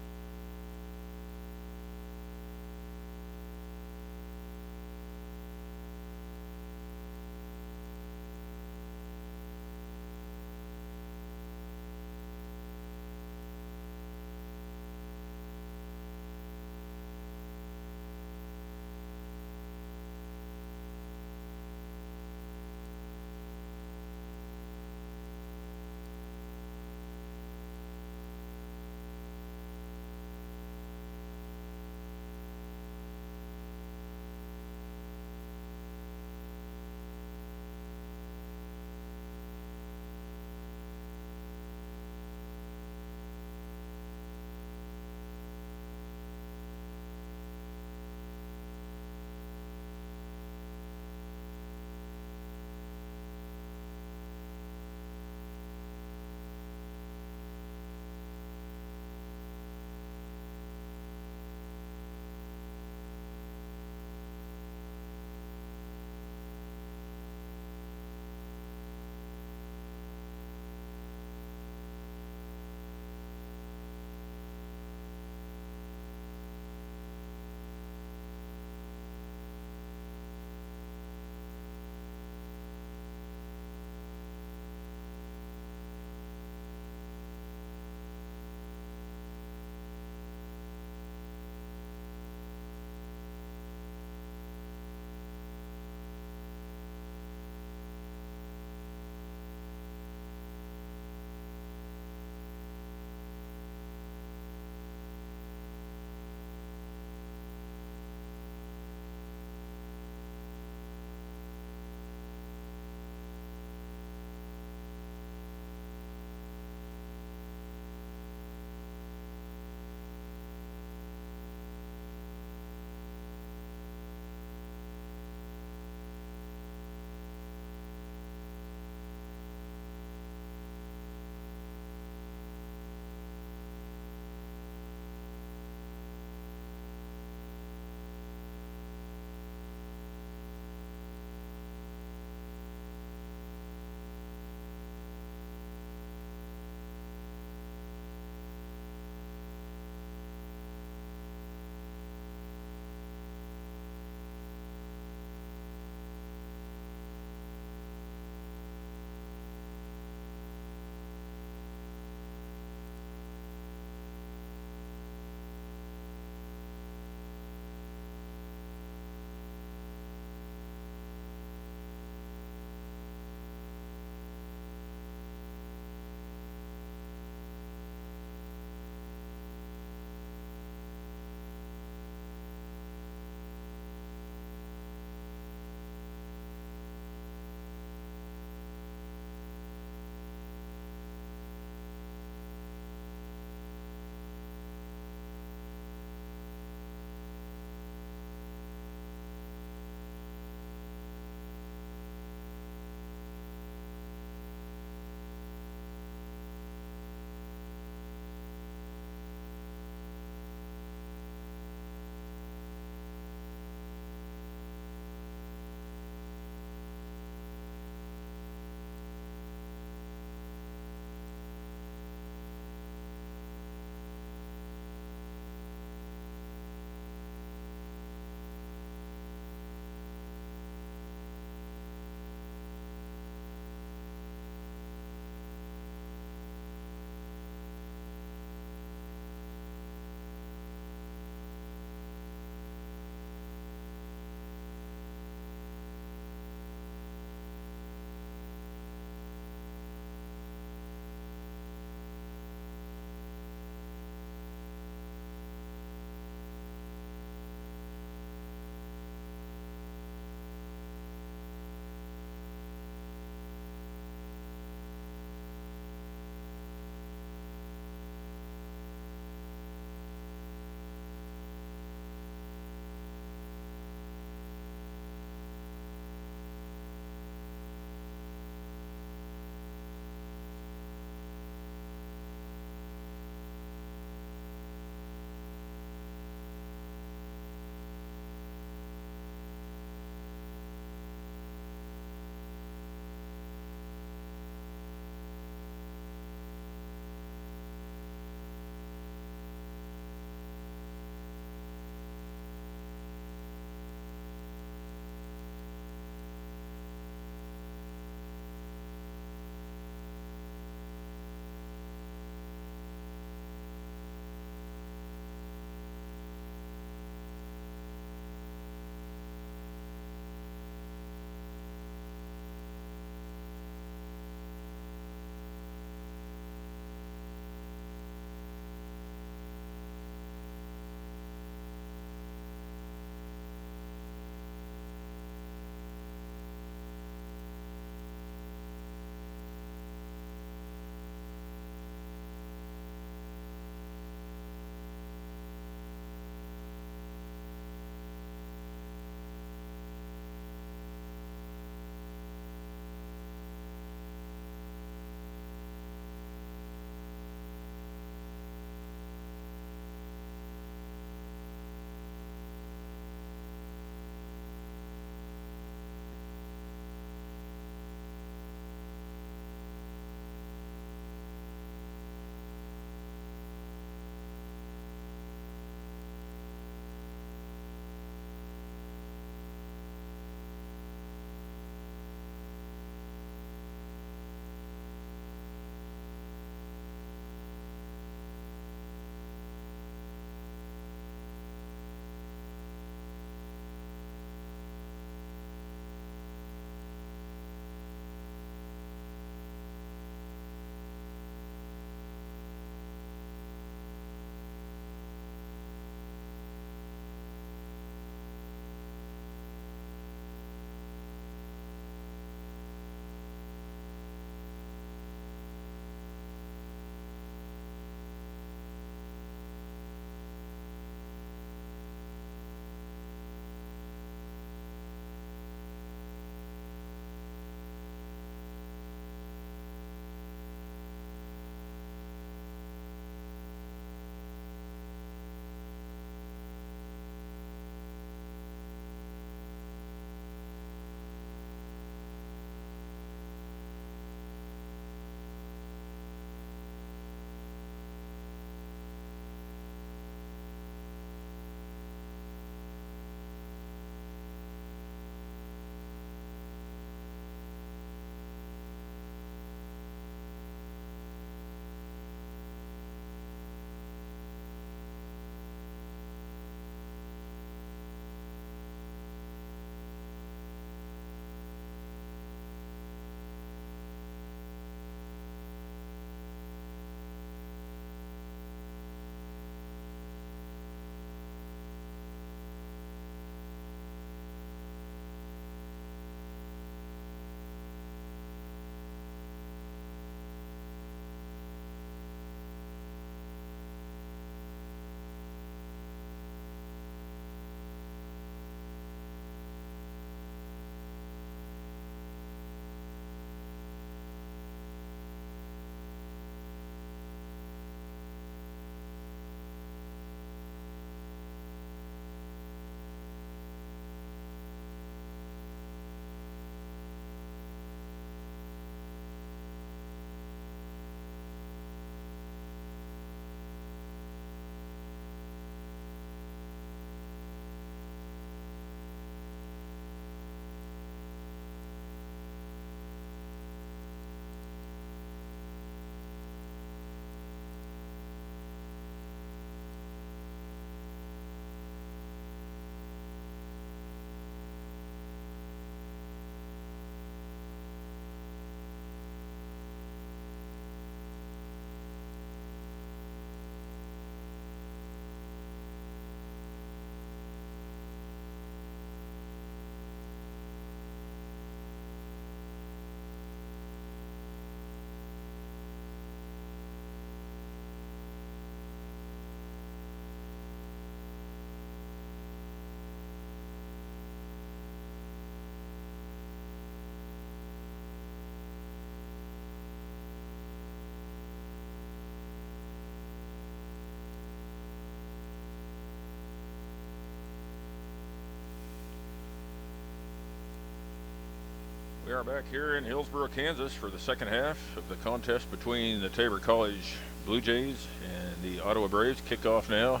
We are back here in Hillsboro, Kansas for the second half of the contest between the Tabor College Blue Jays and the Ottawa Braves. Kickoff now.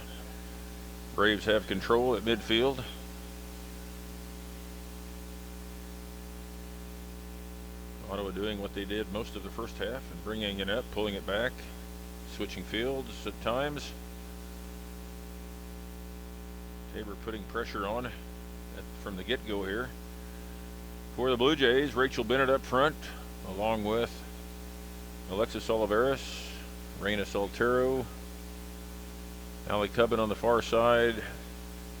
Braves have control at midfield. Ottawa doing what they did most of the first half and bringing it up, pulling it back, switching fields at times. Tabor putting pressure on from the get-go here. For the Blue Jays, Rachel Bennett up front, along with Alexis Oliveras, Reina Soltero, Allie Cubbin on the far side,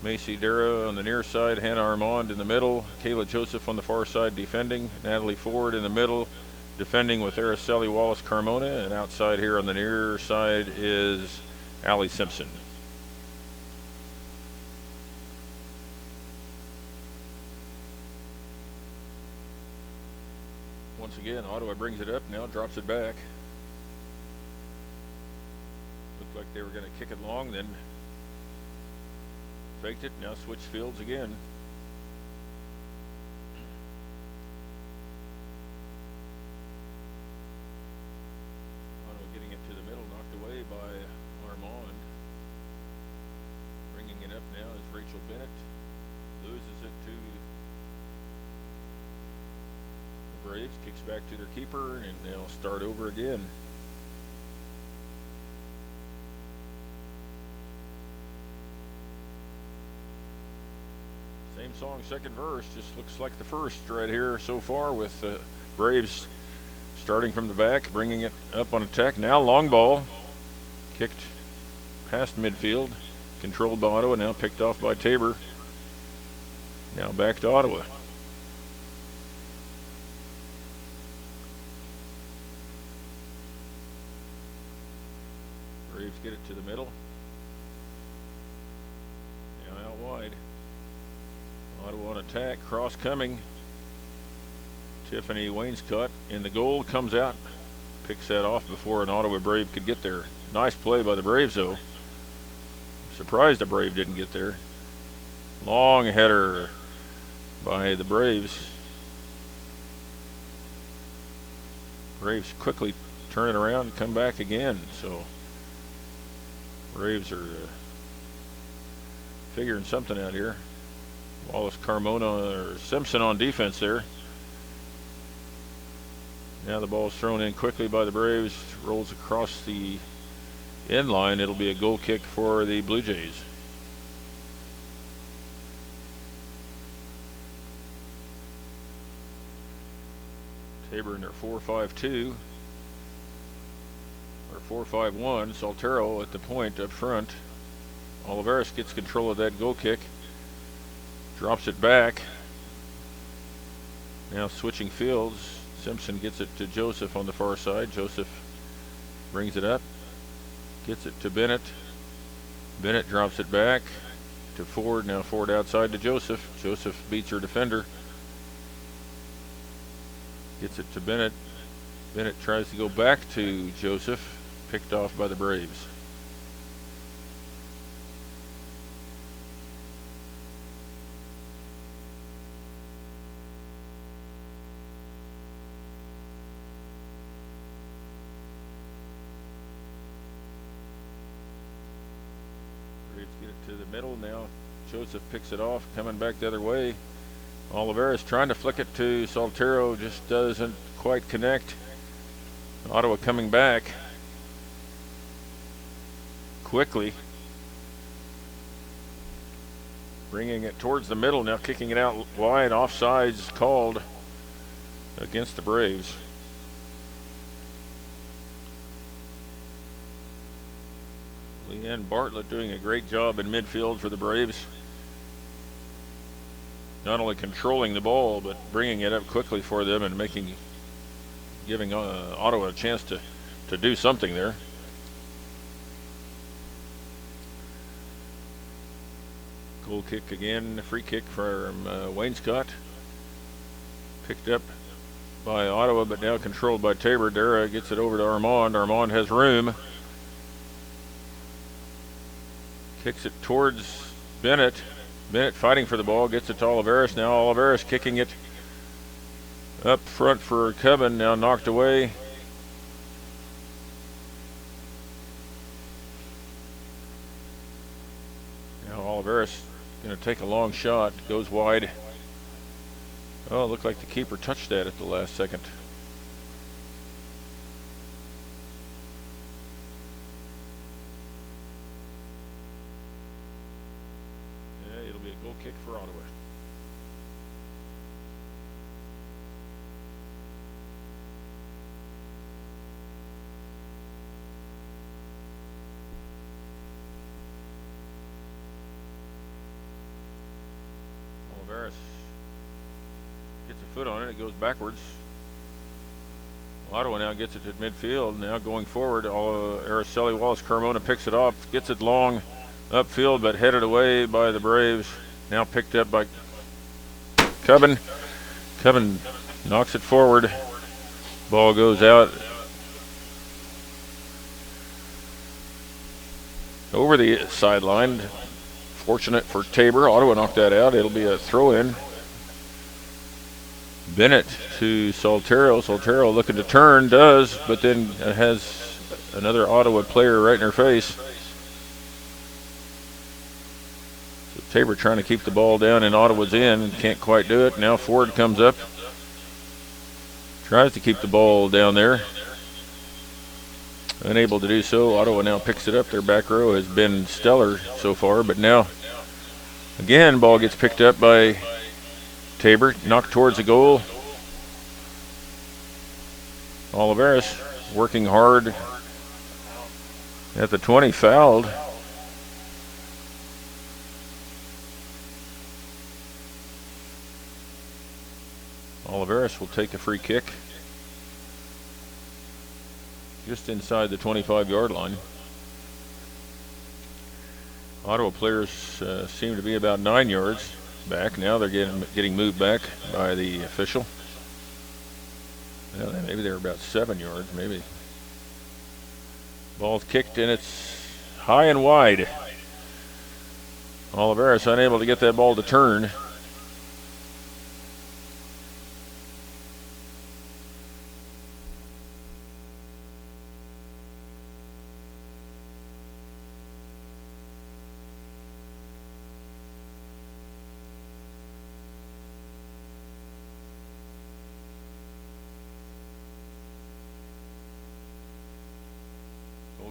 Macy Dara on the near side, Hannah Armand in the middle, Kayla Joseph on the far side defending, Natalie Ford in the middle defending with Araceli Wallace Carmona, and outside here on the near side is Allie Simpson. Once again, Ottawa brings it up, now drops it back. Looked like they were going to kick it long, then faked it, now switch fields again. Ottawa getting it to the middle, knocked away by Armand. Bringing it up now is Rachel Bennett. Loses it to Braves, kicks back to their keeper, and they'll start over again. Same song, second verse, just looks like the first right here so far, with Braves starting from the back, bringing it up on attack. Now long ball, kicked past midfield, controlled by Ottawa, now picked off by Tabor. Now back to Ottawa. Braves get it to the middle. Now out wide. Ottawa on attack, cross coming. Tiffany Wainscott in the goal, comes out, picks that off before an Ottawa Brave could get there. Nice play by the Braves though. I'm surprised the Brave didn't get there. Long header by the Braves. Braves quickly turn it around and come back again. So Braves are figuring something out here. Wallace Carmona or Simpson on defense there. Now the ball's thrown in quickly by the Braves, rolls across the end line. It'll be a goal kick for the Blue Jays. Tabor in their 4-5-2 or 4-5-1. Soltero at the point up front. Oliveras gets control of that goal kick, drops it back. Now switching fields. Simpson gets it to Joseph on the far side. Joseph brings it up, gets it to Bennett. Bennett drops it back to Ford. Now Ford outside to Joseph. Joseph beats her defender. Gets it to Bennett. Bennett tries to go back to Joseph. Picked off by the Braves. Braves get it to the middle. Now Joseph picks it off, coming back the other way. Oliveras trying to flick it to Soltero, just doesn't quite connect. Ottawa coming back quickly, bringing it towards the middle, now kicking it out wide. Offsides called against the Braves. Leanne Bartlett doing a great job in midfield for the Braves. Not only controlling the ball, but bringing it up quickly for them and giving Ottawa a chance to do something there. Goal kick again, free kick from Wainscott. Picked up by Ottawa, but now controlled by Tabor. Dara gets it over to Armand. Armand has room. Kicks it towards Bennett. Bennett fighting for the ball, gets it to Oliveras. Now Oliveras kicking it Up front for Cubbin, now knocked away. Now Oliveris going to take a long shot, goes wide. Oh, it looked like the keeper touched that at the last second. Yeah, it'll be a goal kick for Ottawa. Oliveris gets a foot on it, it goes backwards. Ottawa now gets it to midfield, now going forward. Araceli Wallace Carmona picks it off, gets it long upfield, but headed away by the Braves. Now picked up by Cubbin. Cubbin knocks it forward. Ball goes out over the sideline. Fortunate for Tabor. Ottawa knocked that out. It'll be a throw-in. Bennett to Soltero. Soltero looking to turn, does, but then has another Ottawa player right in her face. So Tabor trying to keep the ball down, and Ottawa's in and can't quite do it. Now Ford comes up, tries to keep the ball down there. Unable to do so. Ottawa now picks it up. Their back row has been stellar so far, but now again ball gets picked up by Tabor, knocked towards the goal. Oliveris working hard at the 20, fouled. Oliveris will take a free kick just inside the 25-yard line. Ottawa players seem to be about 9 yards back. Now they're getting moved back by the official. Well, maybe they're about 7 yards, maybe. Ball's kicked and it's high and wide. Oliveris unable to get that ball to turn.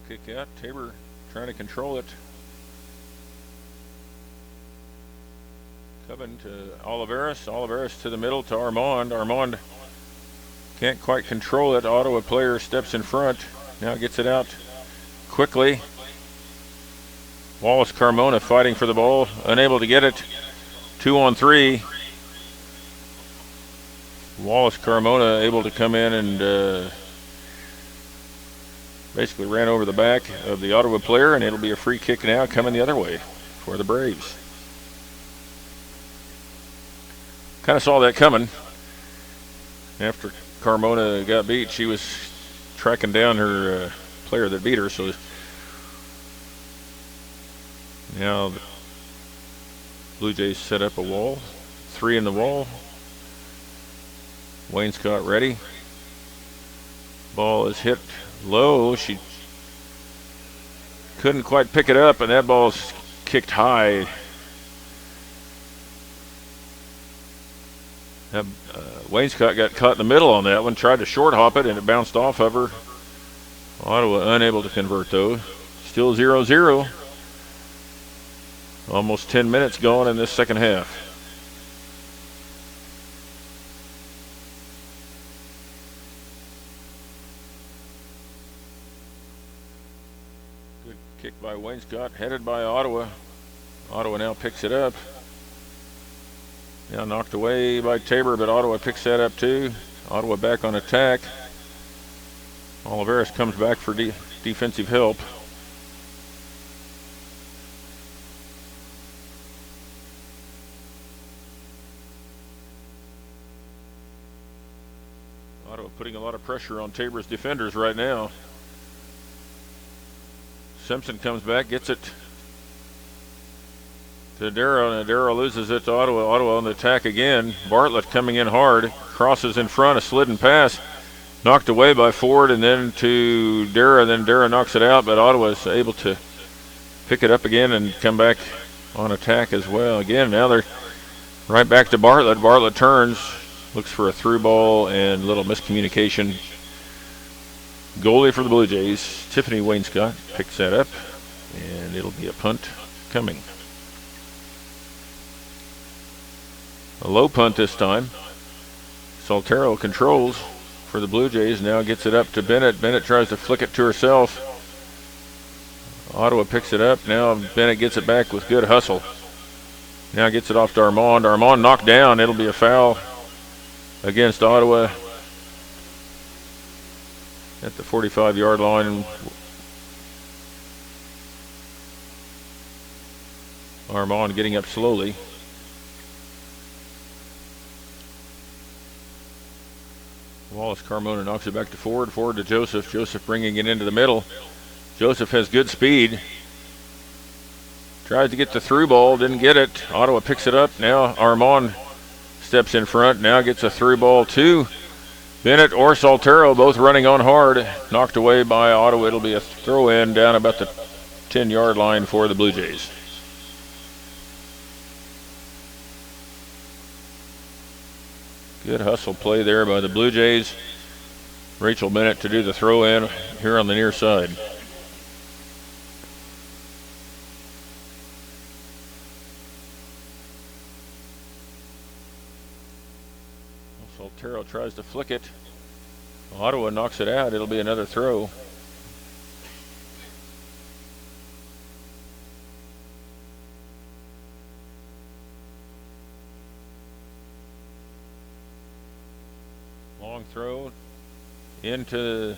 Kick out. Tabor trying to control it. Cubbin to Oliveris. Oliveris to the middle to Armand. Armand can't quite control it. Ottawa player steps in front. Now gets it out quickly. Wallace Carmona fighting for the ball. Unable to get it. 2-on-3. Wallace Carmona able to come in and basically ran over the back of the Ottawa player, and it'll be a free kick now coming the other way for the Braves. Kind of saw that coming. After Carmona got beat, she was tracking down her player that beat her. So now the Blue Jays set up a wall. 3 in the wall. Wainscott ready. Ball is hit low. She couldn't quite pick it up, and that ball's kicked high. Wainscott got caught in the middle on that one, tried to short hop it, and it bounced off of her. Ottawa unable to convert though. Still 0-0. Almost 10 minutes gone in this second half. Good kick by Wainscott, headed by Ottawa. Ottawa now picks it up. Now knocked away by Tabor, but Ottawa picks that up too. Ottawa back on attack. Oliveris comes back for defensive help. Ottawa putting a lot of pressure on Tabor's defenders right now. Simpson comes back, gets it to Darrow, and Darrow loses it to Ottawa. Ottawa on the attack again. Bartlett coming in hard. crosses in front, a slidden pass. Knocked away by Ford and then to Dara. Then Dara knocks it out, but Ottawa's able to pick it up again and come back on attack as well. Again, now they're right back to Bartlett. Bartlett turns, looks for a through ball and a little miscommunication. Goalie for the Blue Jays, Tiffany Wainscott, picks that up, and it'll be a punt coming. A low punt this time. Soltero controls for the Blue Jays, now gets it up to Bennett. Bennett tries to flick it to herself. Ottawa picks it up. Now Bennett gets it back with good hustle. Now gets it off to Armand. Armand knocked down. It'll be a foul against Ottawa at the 45-yard line. Armand getting up slowly. Wallace Carmona knocks it back to Ford. Ford to Joseph. Joseph bringing it into the middle. Joseph has good speed. Tries to get the through ball. Didn't get it. Ottawa picks it up. Now Armand steps in front. Now gets a through ball to Bennett or Soltero. Both running on hard. Knocked away by Ottawa. It'll be a throw in down about the 10-yard line for the Blue Jays. Good hustle play there by the Blue Jays. Rachel Bennett to do the throw in here on the near side. Soltero tries to flick it. Ottawa knocks it out. It'll be another throw. Long throw into,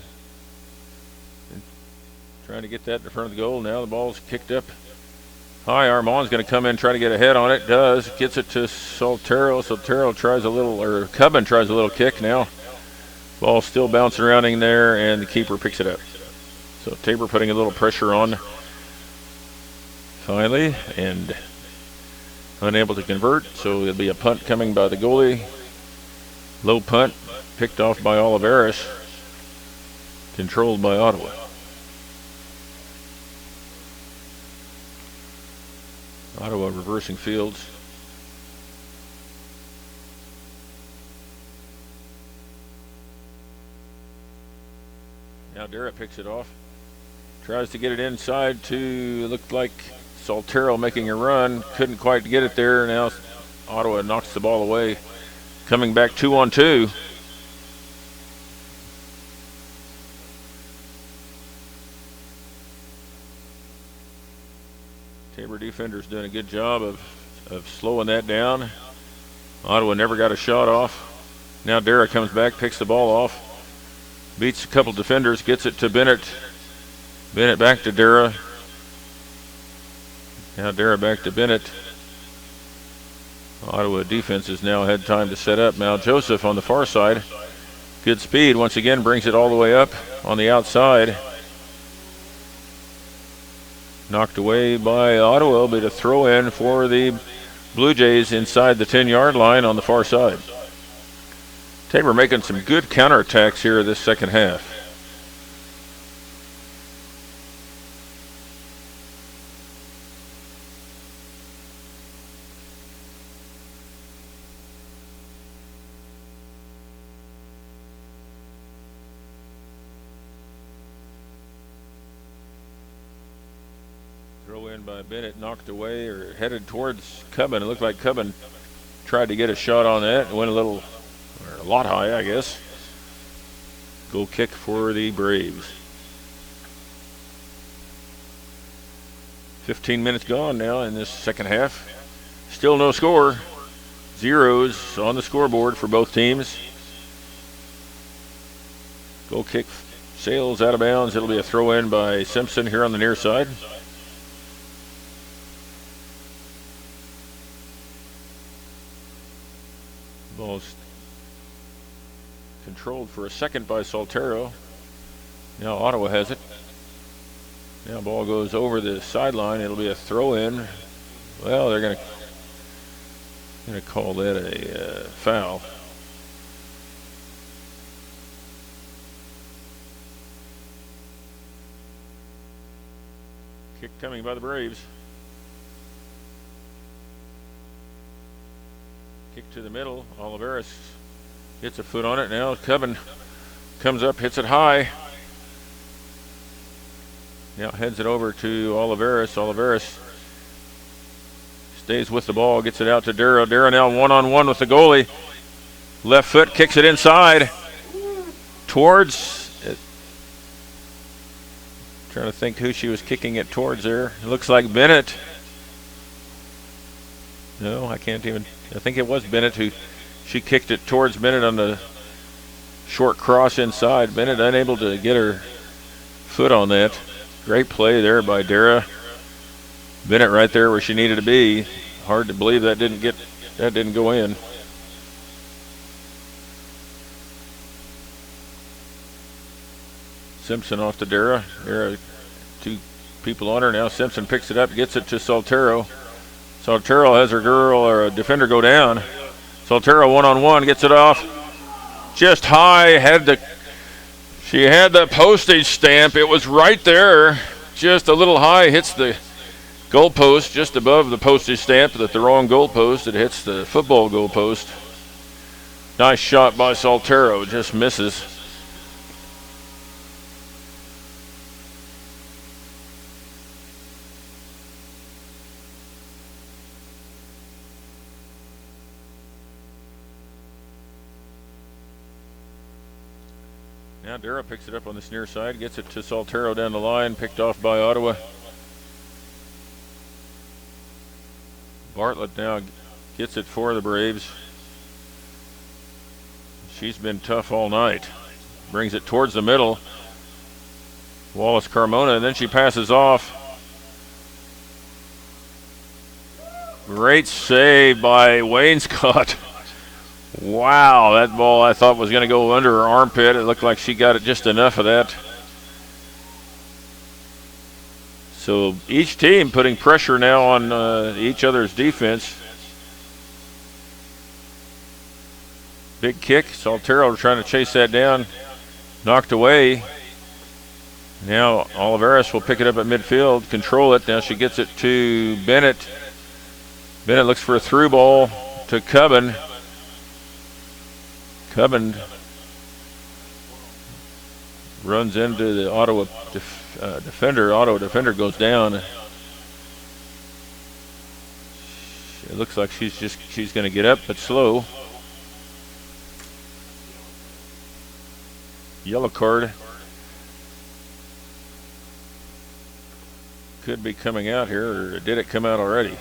trying to get that in front of the goal. Now the ball's kicked up high. Armand's going to come in, try to get ahead on it. Does. Gets it to Soltero. Soltero tries a little, or Cubbin tries a little kick now. Ball still bouncing around in there, and the keeper picks it up. So Tabor putting a little pressure on finally, and unable to convert. So it'll be a punt coming by the goalie. Low punt, picked off by Oliveris, controlled by Ottawa. Ottawa reversing fields. Now Dara picks it off. Tries to get it inside to, looked like Soltero making a run. Couldn't quite get it there. Now Ottawa knocks the ball away. Coming back 2-on-2. Tabor defenders doing a good job of slowing that down. Ottawa never got a shot off. Now Dara comes back, picks the ball off. Beats a couple defenders, gets it to Bennett. Bennett back to Dara. Now Dara back to Bennett. Ottawa defense has now had time to set up. Now Joseph on the far side. Good speed, once again brings it all the way up on the outside. Knocked away by Ottawa. It'll be a throw in for the Blue Jays inside the 10-yard line on the far side. Tabor making some good counterattacks here this second half. Throw in by Bennett, knocked away or headed towards Cubbin. It looked like Cubbin tried to get a shot on that. It went a little, or a lot high, I guess. Goal kick for the Braves. 15 minutes gone now in this second half. Still no score. Zeros on the scoreboard for both teams. Goal kick sails out of bounds. It'll be a throw in by Simpson here on the near side. Ball's controlled for a second by Soltero. Now Ottawa has it. Now ball goes over the sideline. It'll be a throw in. Well, they're going to call that a foul. Kick coming by the Braves. Kick to the middle. Oliveris gets a foot on it. Now Cubbin comes up, hits it high. Now heads it over to Oliveris. Oliveris stays with the ball, gets it out to Dara. Dara now one-on-one with the goalie. Left foot, kicks it inside. Towards it. Trying to think who she was kicking it towards there. It looks like Bennett. No, I can't even. I think it was Bennett who she kicked it towards Bennett on the short cross inside. Bennett unable to get her foot on that. Great play there by Dara. Bennett right there where she needed to be. Hard to believe that didn't go in. Simpson off to Dara. Dara, two people on her now. Simpson picks it up, gets it to Soltero. Soltero has her girl or a defender go down. Soltero one-on-one, gets it off. Just high, she had the postage stamp. It was right there, just a little high, hits the goalpost just above the postage stamp. At the wrong goalpost, it hits the football goalpost. Nice shot by Soltero, just misses. Now Dara picks it up on this near side, gets it to Soltero down the line, picked off by Ottawa. Bartlett now gets it for the Braves. She's been tough all night. Brings it towards the middle. Wallace Carmona, and then she passes off. Great save by Wainscott. Wow, that ball I thought was going to go under her armpit. It looked like she got it just enough of that. So each team putting pressure now on each other's defense. Big kick. Soltero trying to chase that down. Knocked away. Now Oliveris will pick it up at midfield, control it. Now she gets it to Bennett. Bennett looks for a through ball to Cubbin. Cubbin runs into the Ottawa defender. Ottawa defender goes down. It looks like she's going to get up, but slow. Yellow card could be coming out here, or did it come out already?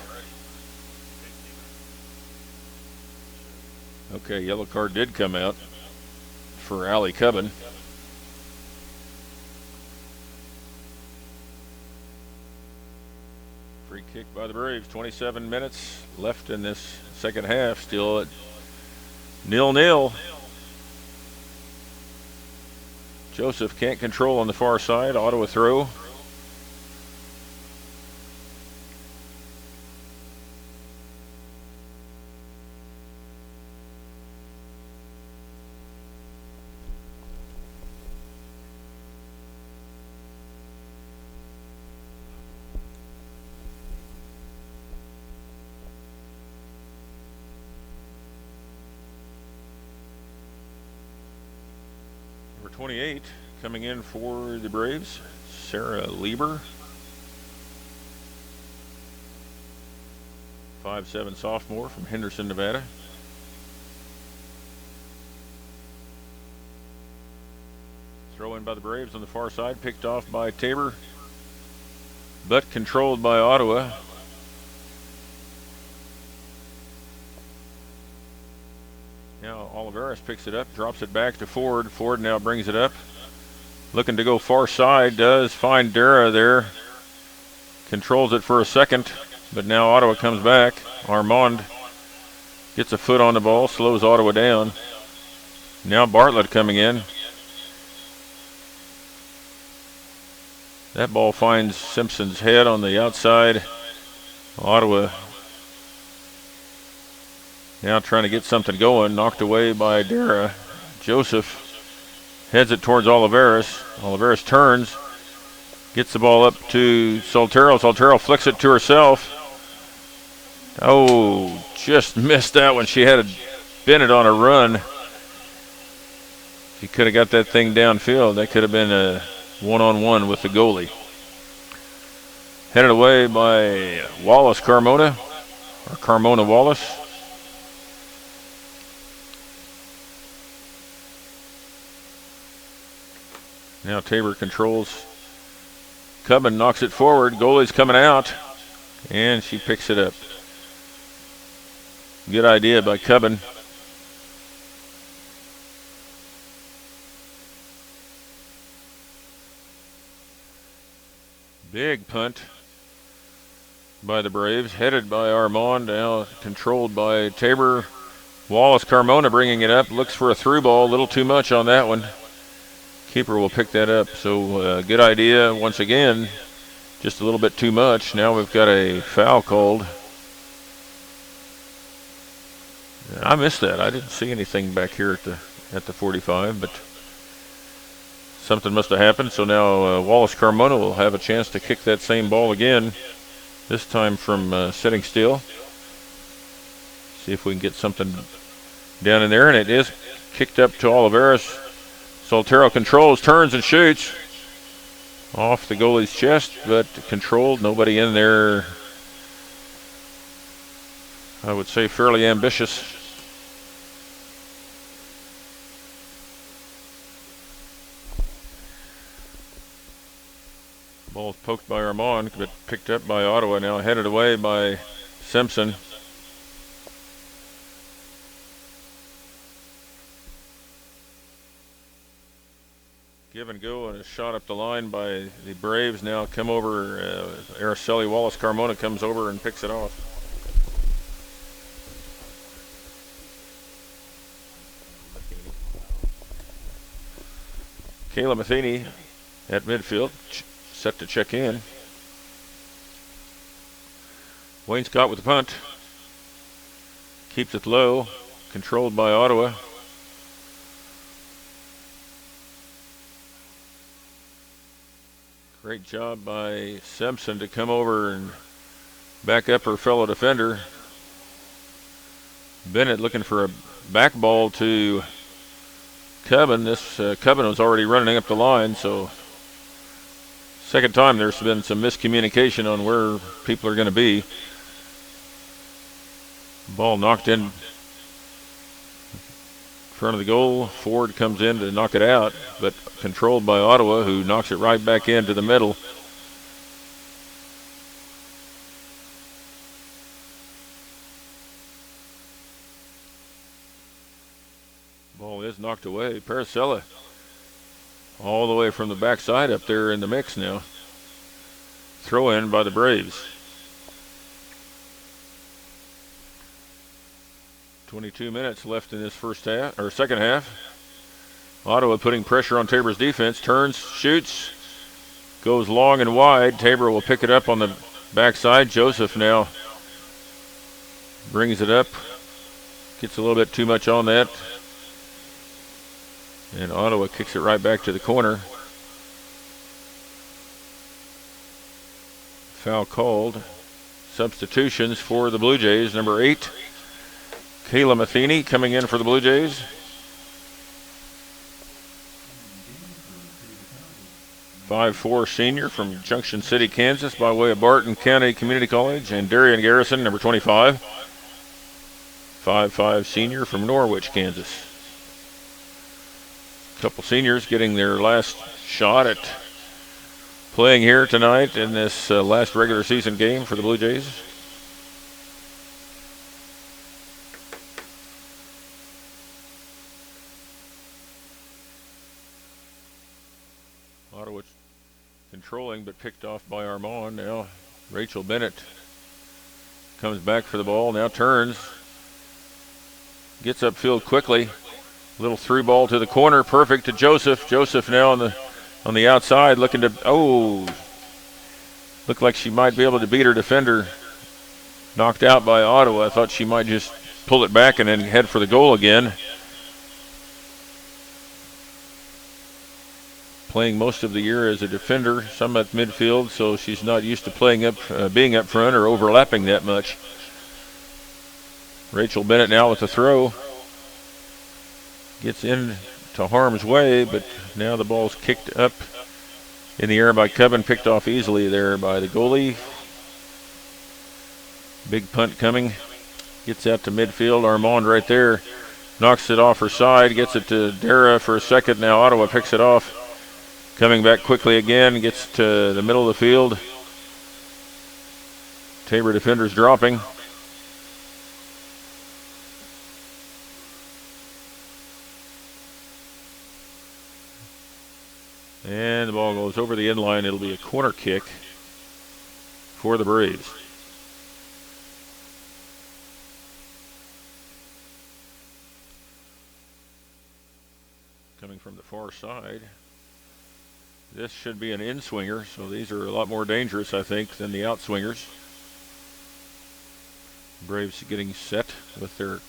Okay, yellow card did come out for Allie Cubbin. Free kick by the Braves. 27 minutes left in this second half. Still at 0-0. Joseph can't control on the far side. Ottawa throw. Number 28 coming in for the Braves, Sarah Lieber. 5'7" sophomore from Henderson, Nevada. Throw in by the Braves on the far side, picked off by Tabor, but controlled by Ottawa. Now Oliveris picks it up, drops it back to Ford. Ford now brings it up. Looking to go far side, does find Dara there. Controls it for a second, but now Ottawa comes back. Armand gets a foot on the ball, slows Ottawa down. Now Bartlett coming in. That ball finds Simpson's head on the outside. Ottawa now trying to get something going, knocked away by Dara. Joseph heads it towards Oliveris. Oliveris turns, Gets the ball up to Soltero. Soltero flicks it to herself. Oh, just missed that one. She had Bennett on a run. She could have got that thing downfield. That could have been a one-on-one with the goalie. Headed away by Wallace Carmona, or Carmona Wallace. Now Tabor controls. Cubbin knocks it forward. Goalie's coming out, and she picks it up. Good idea by Cubbin. Big punt by the Braves, headed by Armand, now controlled by Tabor. Wallace Carmona bringing it up, looks for a through ball, a little too much on that one. Keeper will pick that up, so good idea once again, just a little bit too much. Now we've got a foul called. I missed that. I didn't see anything back here at the 45, but something must have happened. So now Wallace Carmona will have a chance to kick that same ball again, this time from sitting still. See if we can get something down in there, and it is kicked up to Oliveras. Soltero controls, turns, and shoots off the goalie's chest, but controlled. Nobody in there, I would say, fairly ambitious. Ball poked by Armand, but picked up by Ottawa, now headed away by Simpson. Give and go, and a shot up the line by the Braves. Now come over, Araceli. Wallace Carmona comes over and picks it off. Kayla Matheny at midfield, set to check in. Wayne Scott with the punt. Keeps it low, controlled by Ottawa. Great job by Simpson to come over and back up her fellow defender. Bennett looking for a back ball to Cubbin. This Cubbin was already running up the line, so second time there's been some miscommunication on where people are going to be. Ball knocked in front of the goal. Ford comes in to knock it out, but controlled by Ottawa, who knocks it right back into the middle. Ball is knocked away. Paracella all the way from the backside up there in the mix now. Throw in by the Braves. 22 minutes left in this first half, or second half. Ottawa putting pressure on Tabor's defense. Turns, shoots, goes long and wide. Tabor will pick it up on the backside. Joseph now brings it up. Gets a little bit too much on that. And Ottawa kicks it right back to the corner. Foul called. Substitutions for the Blue Jays. Number 8, Kayla Matheny coming in for the Blue Jays. .54 senior from Junction City, Kansas, by way of Barton County Community College. And Darian Garrison, number 25. 5'5 senior from Norwich, Kansas. A couple seniors getting their last shot at playing here tonight in this last regular season game for the Blue Jays. Ottawa controlling, but picked off by Armand. Now Rachel Bennett comes back for the ball, now turns, gets upfield quickly. Little through ball to the corner, perfect to Joseph. Joseph now on the outside, looking to, looked like she might be able to beat her defender. Knocked out by Ottawa. I thought she might just pull it back and then head for the goal again. playing most of the year as a defender, some at midfield, so she's not used to being up front or overlapping that much. Rachel Bennett now with the throw. Gets into harm's way, but now the ball's kicked up in the air by Cubbin, picked off easily there by the goalie. Big punt coming. Gets out to midfield. Armand right there. Knocks it off her side. Gets it to Dara for a second. Now Ottawa picks it off. Coming back quickly again. Gets to the middle of the field. Tabor defenders dropping. And the ball goes over the end line. It'll be a corner kick for the Braves. Coming from the far side. This should be an in-swinger, so these are a lot more dangerous, I think, than the out-swingers. Braves getting set with their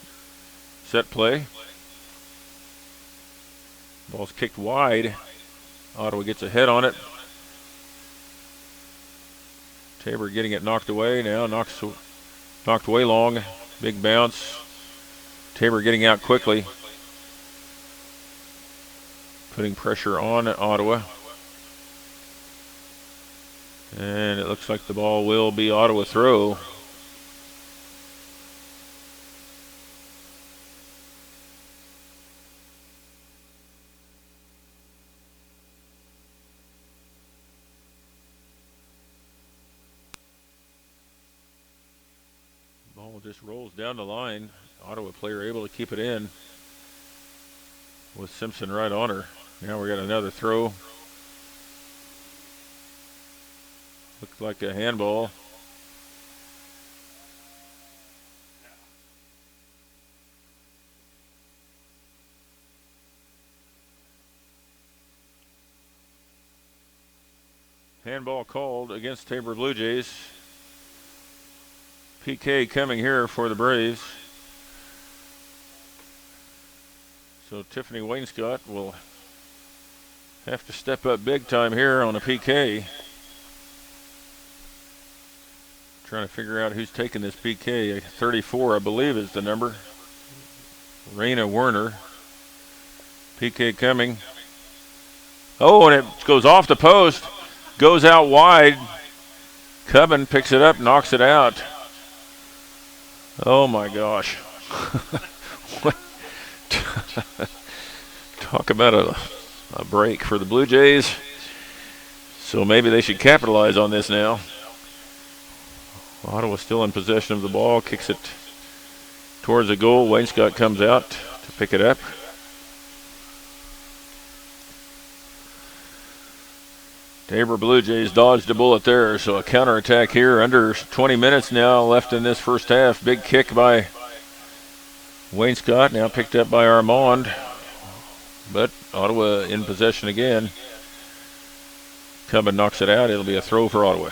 set play. Ball's kicked wide. Ottawa gets a head on it. Tabor getting it knocked away now. Knocked way long. Big bounce. Tabor getting out quickly. Putting pressure on Ottawa. And it looks like the ball will be Ottawa throw. Ball just rolls down the line. Ottawa player able to keep it in with Simpson right on her. Now we got another throw. Looks like a handball. Handball called against Tabor Blue Jays. PK coming here for the Braves. So Tiffany Wainscott will have to step up big time here on a PK. Trying to figure out who's taking this PK. 34, I believe, is the number. Raina Werner. PK coming. Oh, and it goes off the post. Goes out wide. Cubbin picks it up, knocks it out. Oh my gosh. Talk about a break for the Blue Jays. So maybe they should capitalize on this now. Ottawa still in possession of the ball, kicks it towards the goal. Wainscott comes out to pick it up. Tabor Blue Jays dodged a bullet there, so a counterattack here. Under 20 minutes now left in this first half. Big kick by Wainscott, now picked up by Armand. But Ottawa in possession again. Cubbin knocks it out. It'll be a throw for Ottawa.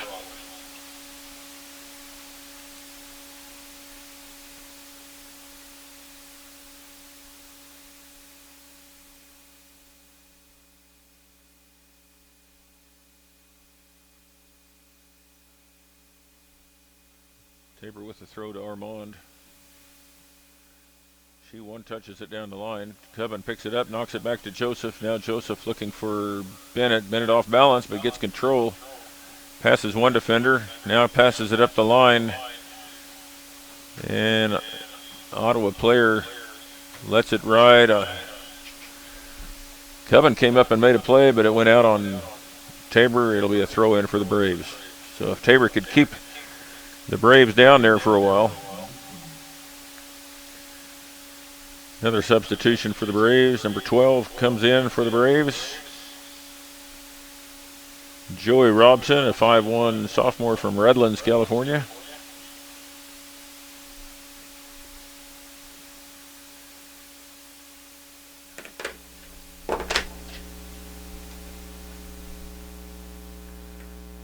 Tabor with the throw to Armand. She one-touches it down the line. Cubbin picks it up, knocks it back to Joseph. Now Joseph looking for Bennett. Bennett off balance, but gets control. Passes one defender. Now passes it up the line. And Ottawa player lets it ride. Cubbin came up and made a play, but it went out on Tabor. It'll be a throw-in for the Braves. So if Tabor could keep the Braves down there for a while. Another substitution for the Braves. Number 12 comes in for the Braves. Joey Robson, a 5'1" sophomore from Redlands, California.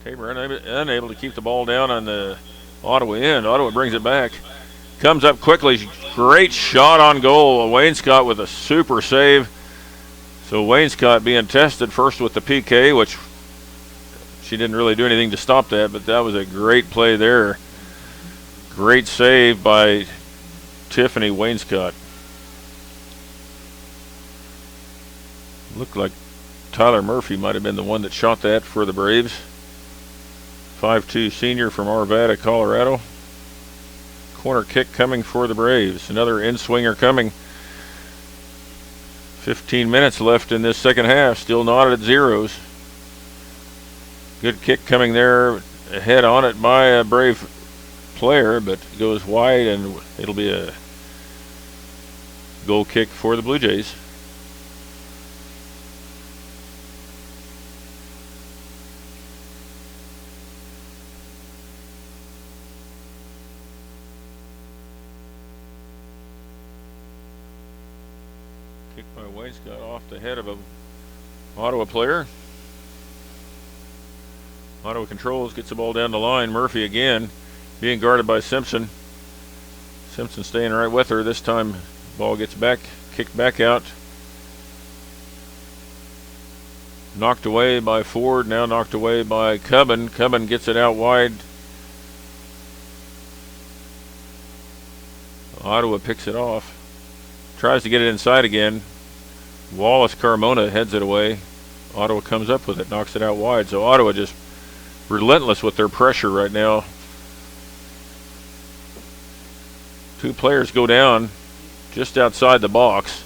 Tabor unable to keep the ball down on the Ottawa end. Ottawa brings it back. Comes up quickly. Great shot on goal. Wainscott with a super save. So Wainscott being tested first with the PK, which she didn't really do anything to stop that, but that was a great play there. Great save by Tiffany Wainscott. Looked like Tyler Murphy might have been the one that shot that for the Braves. 5'2" senior from Arvada, Colorado. Corner kick coming for the Braves. Another in-swinger coming. 15 minutes left in this second half. Still knotted at zeros. Good kick coming there. Head on it by a Brave player, but goes wide, and it'll be a goal kick for the Blue Jays. Kick by Wainscott off the head of a Ottawa player. Ottawa controls, gets the ball down the line. Murphy again being guarded by Simpson. Simpson staying right with her. This time ball gets back, kicked back out. Knocked away by Ford, now knocked away by Cubbin. Cubbin gets it out wide. Ottawa picks it off. Tries to get it inside again. Wallace Carmona heads it away. Ottawa comes up with it, knocks it out wide. So Ottawa just relentless with their pressure right now. Two players go down just outside the box.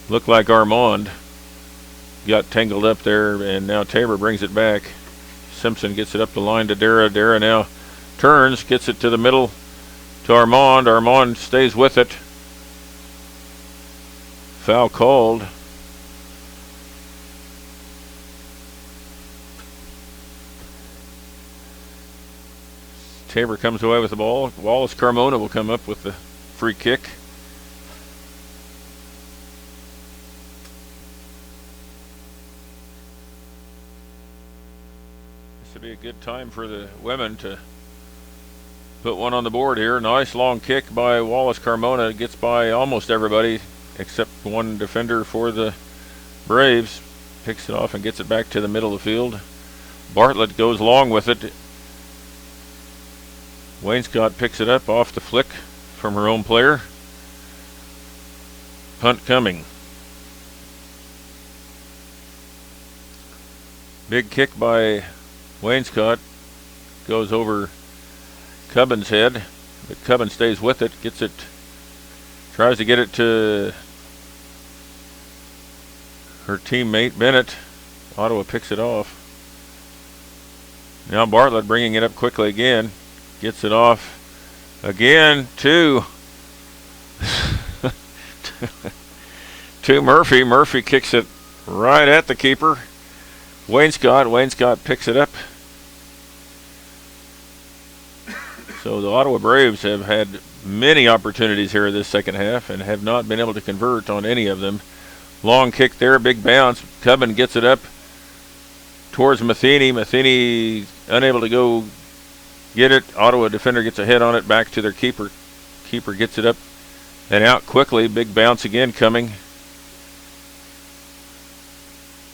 Looked like Armand got tangled up there, and now Tabor brings it back. Simpson gets it up the line to Dara. Dara now turns, gets it to the middle to Armand. Armand stays with it. Foul called. Tabor comes away with the ball. Wallace Carmona will come up with the free kick. This would be a good time for the women to put one on the board here. Nice long kick by Wallace Carmona. Gets by almost everybody except one defender for the Braves. Picks it off and gets it back to the middle of the field. Bartlett goes long with it. Wainscott picks it up off the flick from her own player. Punt coming. Big kick by Wainscott. Goes over Cubbin's head, but Cubbin stays with it. Gets it. Tries to get it to her teammate Bennett. Ottawa picks it off. Now Bartlett bringing it up quickly again. Gets it off again to Murphy. Murphy kicks it right at the keeper. Wainscott picks it up. So the Ottawa Braves have had many opportunities here this second half and have not been able to convert on any of them. Long kick there, big bounce. Cubbin gets it up towards Matheny. Matheny unable to go get it. Ottawa defender gets a head on it, back to their keeper. Keeper gets it up and out quickly. Big bounce again coming.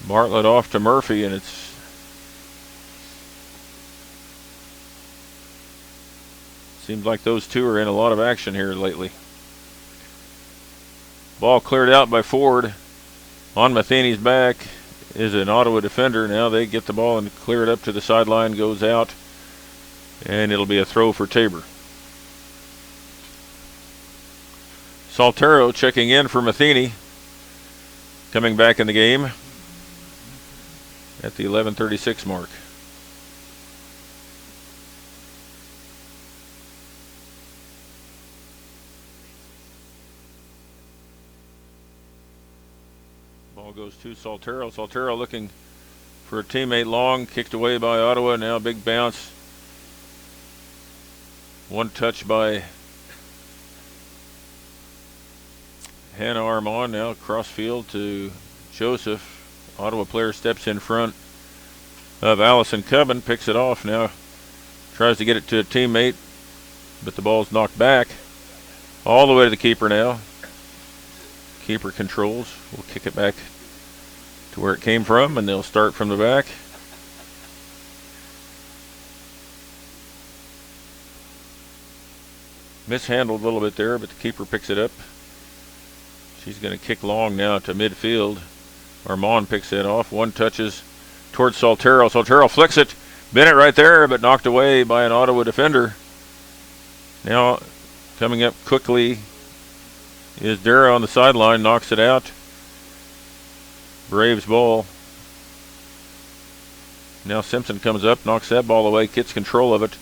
Bartlett off to Murphy, and it's seems like those two are in a lot of action here lately. Ball cleared out by Ford. On Matheny's back is an Ottawa defender. Now they get the ball and clear it up to the sideline, goes out. And it'll be a throw for Tabor. Saltero checking in for Matheny. Coming back in the game at the 11:36 mark. Ball goes to Saltero. Saltero looking for a teammate. Long, kicked away by Ottawa. Now big bounce. One touch by Hannah Armand. Now cross field to Joseph. Ottawa player steps in front of Allison Cubbin. Picks it off now. Tries to get it to a teammate, but the ball's knocked back. All the way to the keeper now. Keeper controls. We'll kick it back to where it came from, and they'll start from the back. Mishandled a little bit there, but the keeper picks it up. She's going to kick long now to midfield. Armand picks it off. One touches towards Soltero. Soltero flicks it. Bennett right there, but knocked away by an Ottawa defender. Now coming up quickly is Dara on the sideline, knocks it out. Braves ball. Now Simpson comes up, knocks that ball away, gets control of it.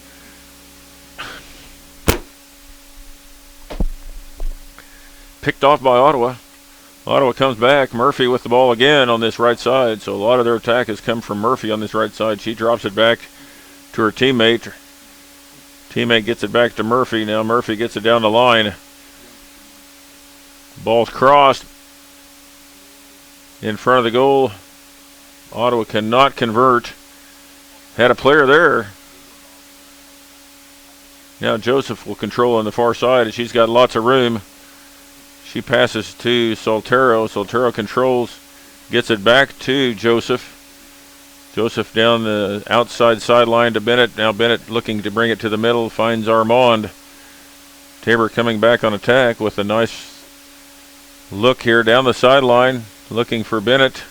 Picked off by Ottawa. Ottawa comes back. Murphy with the ball again on this right side. So a lot of their attack has come from Murphy on this right side. She drops it back to her teammate. Teammate gets it back to Murphy. Now Murphy gets it down the line. Ball's crossed in front of the goal. Ottawa cannot convert. Had a player there. Now Joseph will control on the far side, and she's got lots of room. She passes to Soltero. Soltero controls, gets it back to Joseph. Joseph down the outside sideline to Bennett. Now Bennett looking to bring it to the middle, finds Armand. Tabor coming back on attack with a nice look here down the sideline, looking for Bennett.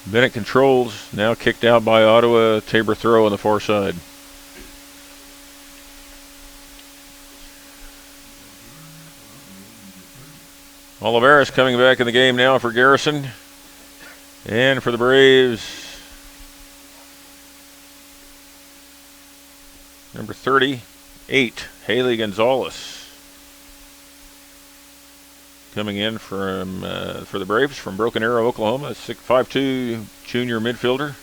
Bennett controls, now kicked out by Ottawa. Tabor throw on the far side. Oliveris coming back in the game now for Garrison. And for the Braves, number 38, Haley Gonzalez. Coming in from for the Braves from Broken Arrow, Oklahoma, 5'2" junior midfielder.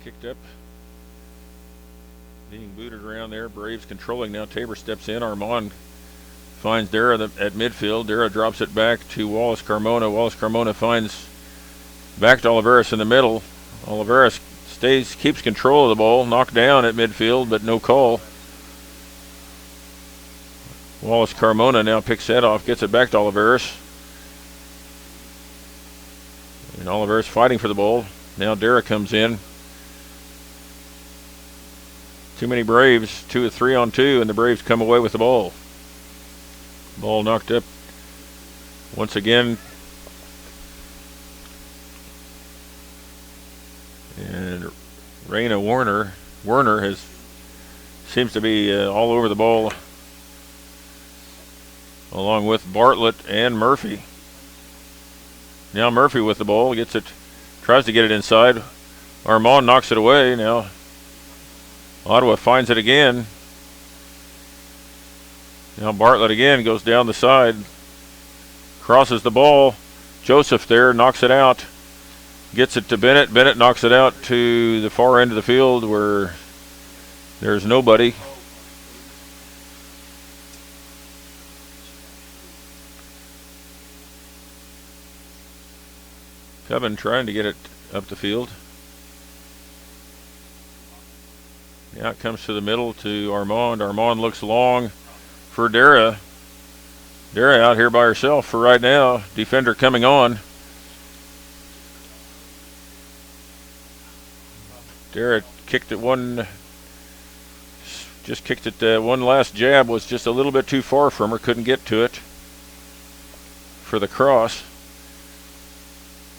Kicked up, being booted around there. Braves controlling now. Tabor steps in. Armand finds Dara at midfield. Dara drops it back to Wallace Carmona. Wallace Carmona finds back to Oliveris in the middle. Oliveris keeps control of the ball. Knocked down at midfield, but no call. Wallace Carmona now picks that off, gets it back to Oliveris. And Oliveris fighting for the ball. Now Dara comes in. Too many Braves, 2 or 3 on 2, and the Braves come away with the ball. Ball knocked up once again. And Raina Werner seems to be all over the ball, along with Bartlett and Murphy. Now Murphy with the ball, tries to get it inside. Armand knocks it away. Now Ottawa finds it again. Now Bartlett again goes down the side, crosses the ball. Joseph there knocks it out, gets it to Bennett. Bennett knocks it out to the far end of the field where there's nobody. Coven trying to get it up the field. Now it comes to the middle to Armand. Armand looks long for Dara. Dara out here by herself for right now. Defender coming on. Dara kicked it one last jab was just a little bit too far from her. Couldn't get to it for the cross.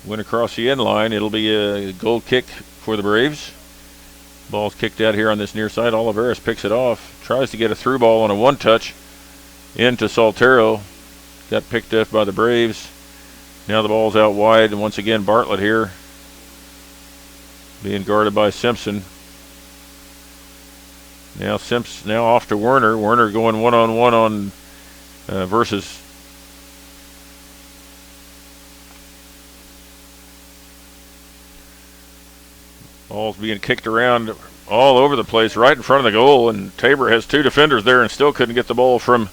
Went across the end line. It'll be a goal kick for the Braves. Ball's kicked out here on this near side. Oliveris picks it off. Tries to get a through ball on a one-touch into Soltero. Got picked up by the Braves. Now the ball's out wide. And once again, Bartlett here being guarded by Simpson. Now Simpson off to Werner. Werner going one-on-one on versus ball's being kicked around all over the place right in front of the goal, and Tabor has 2 defenders there and still couldn't get the ball from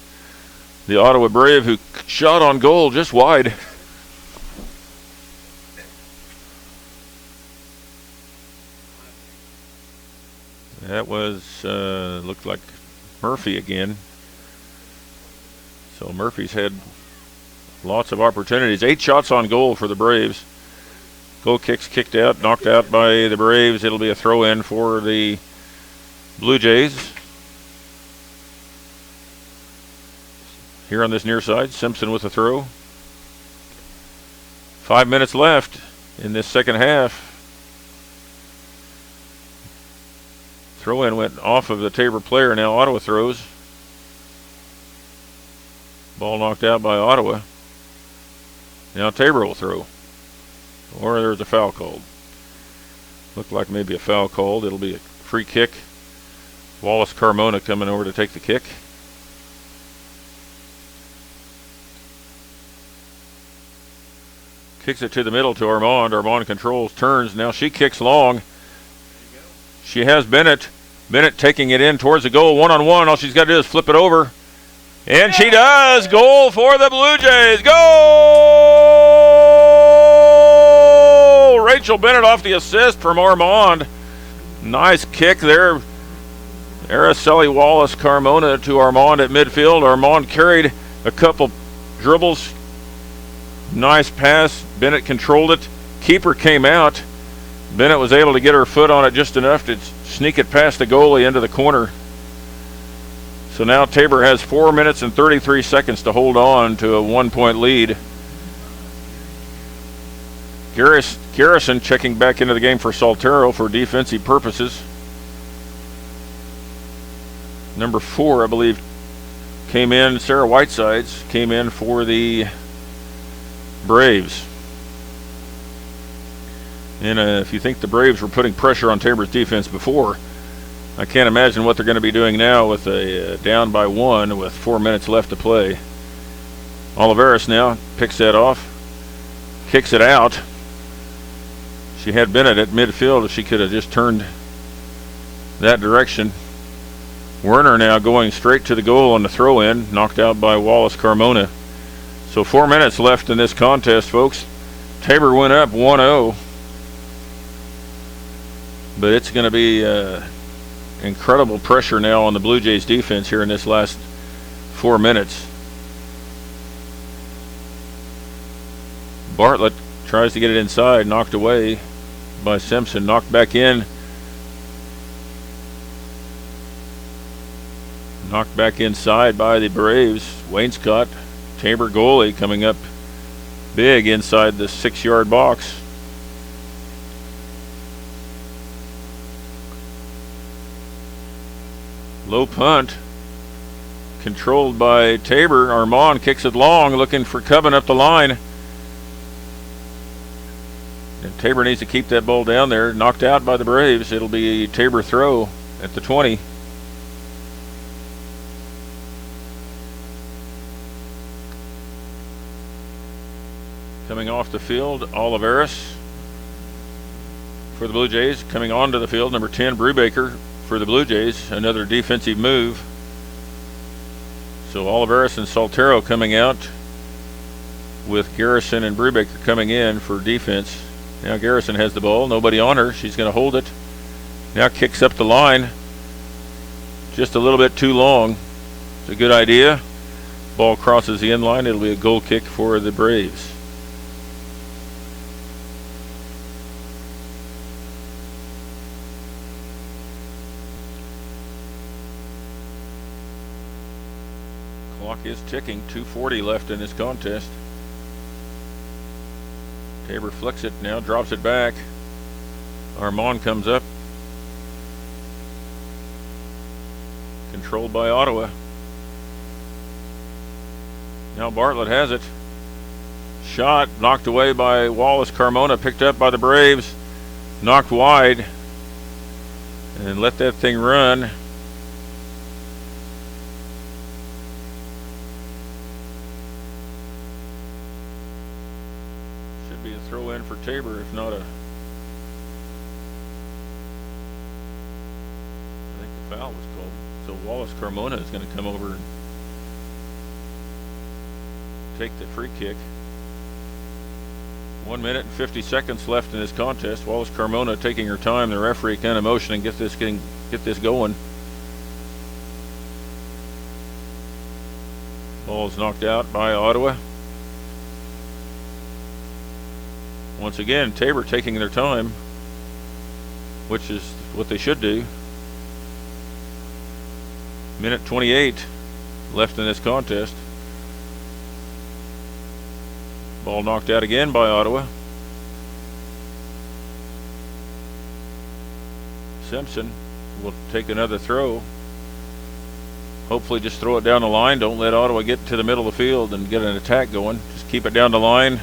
the Ottawa Brave, who shot on goal just wide. That was, looked like Murphy again. So Murphy's had lots of opportunities. 8 shots on goal for the Braves. Goal kicks kicked out, knocked out by the Braves. It'll be a throw-in for the Blue Jays. Here on this near side, Simpson with a throw. 5 minutes left in this second half. Throw-in went off of the Tabor player. Now Ottawa throws. Ball knocked out by Ottawa. Now Tabor will throw. Or there's a foul called. Looked like maybe a foul called. It'll be a free kick. Wallace Carmona coming over to take the kick. Kicks it to the middle to Armand. Armand controls, turns. Now she kicks long. She has Bennett. Bennett taking it in towards the goal. One-on-one. All she's got to do is flip it over. And she does. Goal for the Blue Jays. Goal! Rachel Bennett off the assist from Armand. Nice kick there. Araceli Wallace Carmona to Armand at midfield. Armand carried a couple dribbles. Nice pass. Bennett controlled it. Keeper came out. Bennett was able to get her foot on it just enough to sneak it past the goalie into the corner. So now Tabor has 4 minutes and 33 seconds to hold on to a 1-point lead. Garrison checking back into the game for Saltero for defensive purposes. Number 4, I believe, came in. Sarah Whitesides came in for the Braves. And if you think the Braves were putting pressure on Tabor's defense before, I can't imagine what they're going to be doing now with a down by 1 with 4 minutes left to play. Oliveris now picks that off, kicks it out. She had Bennett at midfield. If she could have just turned that direction. Werner now going straight to the goal on the throw-in, knocked out by Wallace Carmona. So 4 minutes left in this contest, folks. Tabor went up 1-0. But it's going to be incredible pressure now on the Blue Jays defense here in this last 4 minutes. Bartlett tries to get it inside, knocked away by Simpson, knocked back in. Knocked back inside by the Braves. Wainscott, Tabor goalie coming up big inside the 6-yard box. Low punt, controlled by Tabor. Armand kicks it long, looking for Coven up the line. And Tabor needs to keep that ball down there. Knocked out by the Braves. It'll be a Tabor throw at the 20. Coming off the field, Oliveris for the Blue Jays. Coming onto the field, number 10, Brubaker for the Blue Jays. Another defensive move. So Oliveris and Saltero coming out with Garrison and Brubaker coming in for defense. Now Garrison has the ball. Nobody on her. She's going to hold it. Now kicks up the line. Just a little bit too long. It's a good idea. Ball crosses the end line. It'll be a goal kick for the Braves. Clock is ticking. 2:40 left in this contest. Tabor flicks it now, drops it back. Armand comes up. Controlled by Ottawa. Now Bartlett has it. Shot knocked away by Wallace Carmona, picked up by the Braves. Knocked wide. And let that thing run. Should be a throw in for Tabor, if not a foul was called. So Wallace Carmona is going to come over and take the free kick. 1 minute and 50 seconds left in this contest. Wallace Carmona taking her time. The referee kind of motioning, get this going. Ball is knocked out by Ottawa. Once again, Tabor taking their time, which is what they should do. Minute 28 left in this contest. Ball knocked out again by Ottawa. Simpson will take another throw. Hopefully just throw it down the line. Don't let Ottawa get to the middle of the field and get an attack going. Just keep it down the line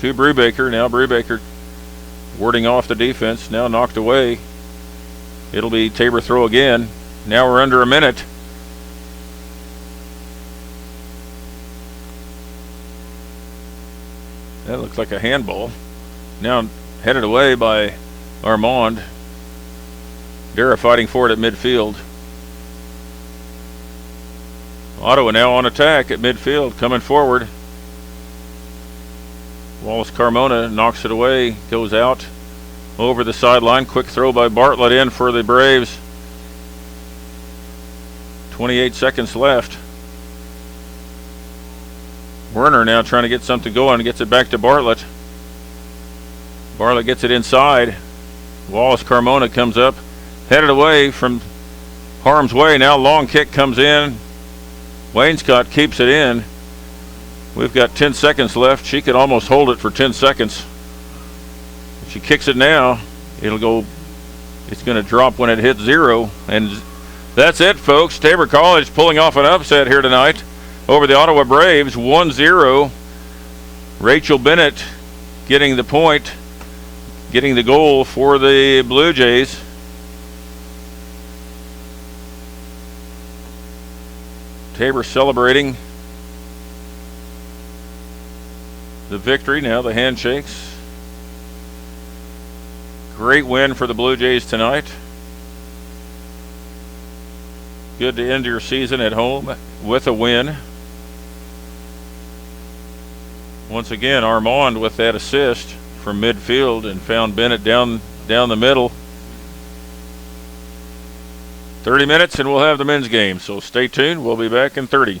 to Brubaker. Now Brubaker warding off the defense. Now knocked away. It'll be Tabor throw again. Now we're under a minute. That looks like a handball. Now headed away by Armand. Dara fighting for it at midfield. Ottawa now on attack at midfield, coming forward. Wallace Carmona knocks it away, goes out over the sideline. Quick throw by Bartlett in for the Braves. 28 seconds left. Werner now trying to get something going, gets it back to Bartlett. Bartlett gets it inside. Wallace Carmona comes up, headed away from harm's way. Now long kick comes in. Wainscott keeps it in. We've got 10 seconds left. She could almost hold it for 10 seconds. If she kicks it now, it'll go, it's going to drop when it hits zero. And that's it, folks. Tabor College pulling off an upset here tonight over the Ottawa Braves, 1-0. Rachel Bennett getting the point, getting the goal for the Blue Jays. Tabor celebrating the victory. Now the handshakes. Great win for the Blue Jays tonight. Good to end your season at home with a win. Once again, Armand with that assist from midfield and found Bennett down the middle. 30 minutes and we'll have the men's game, so stay tuned. We'll be back in 30.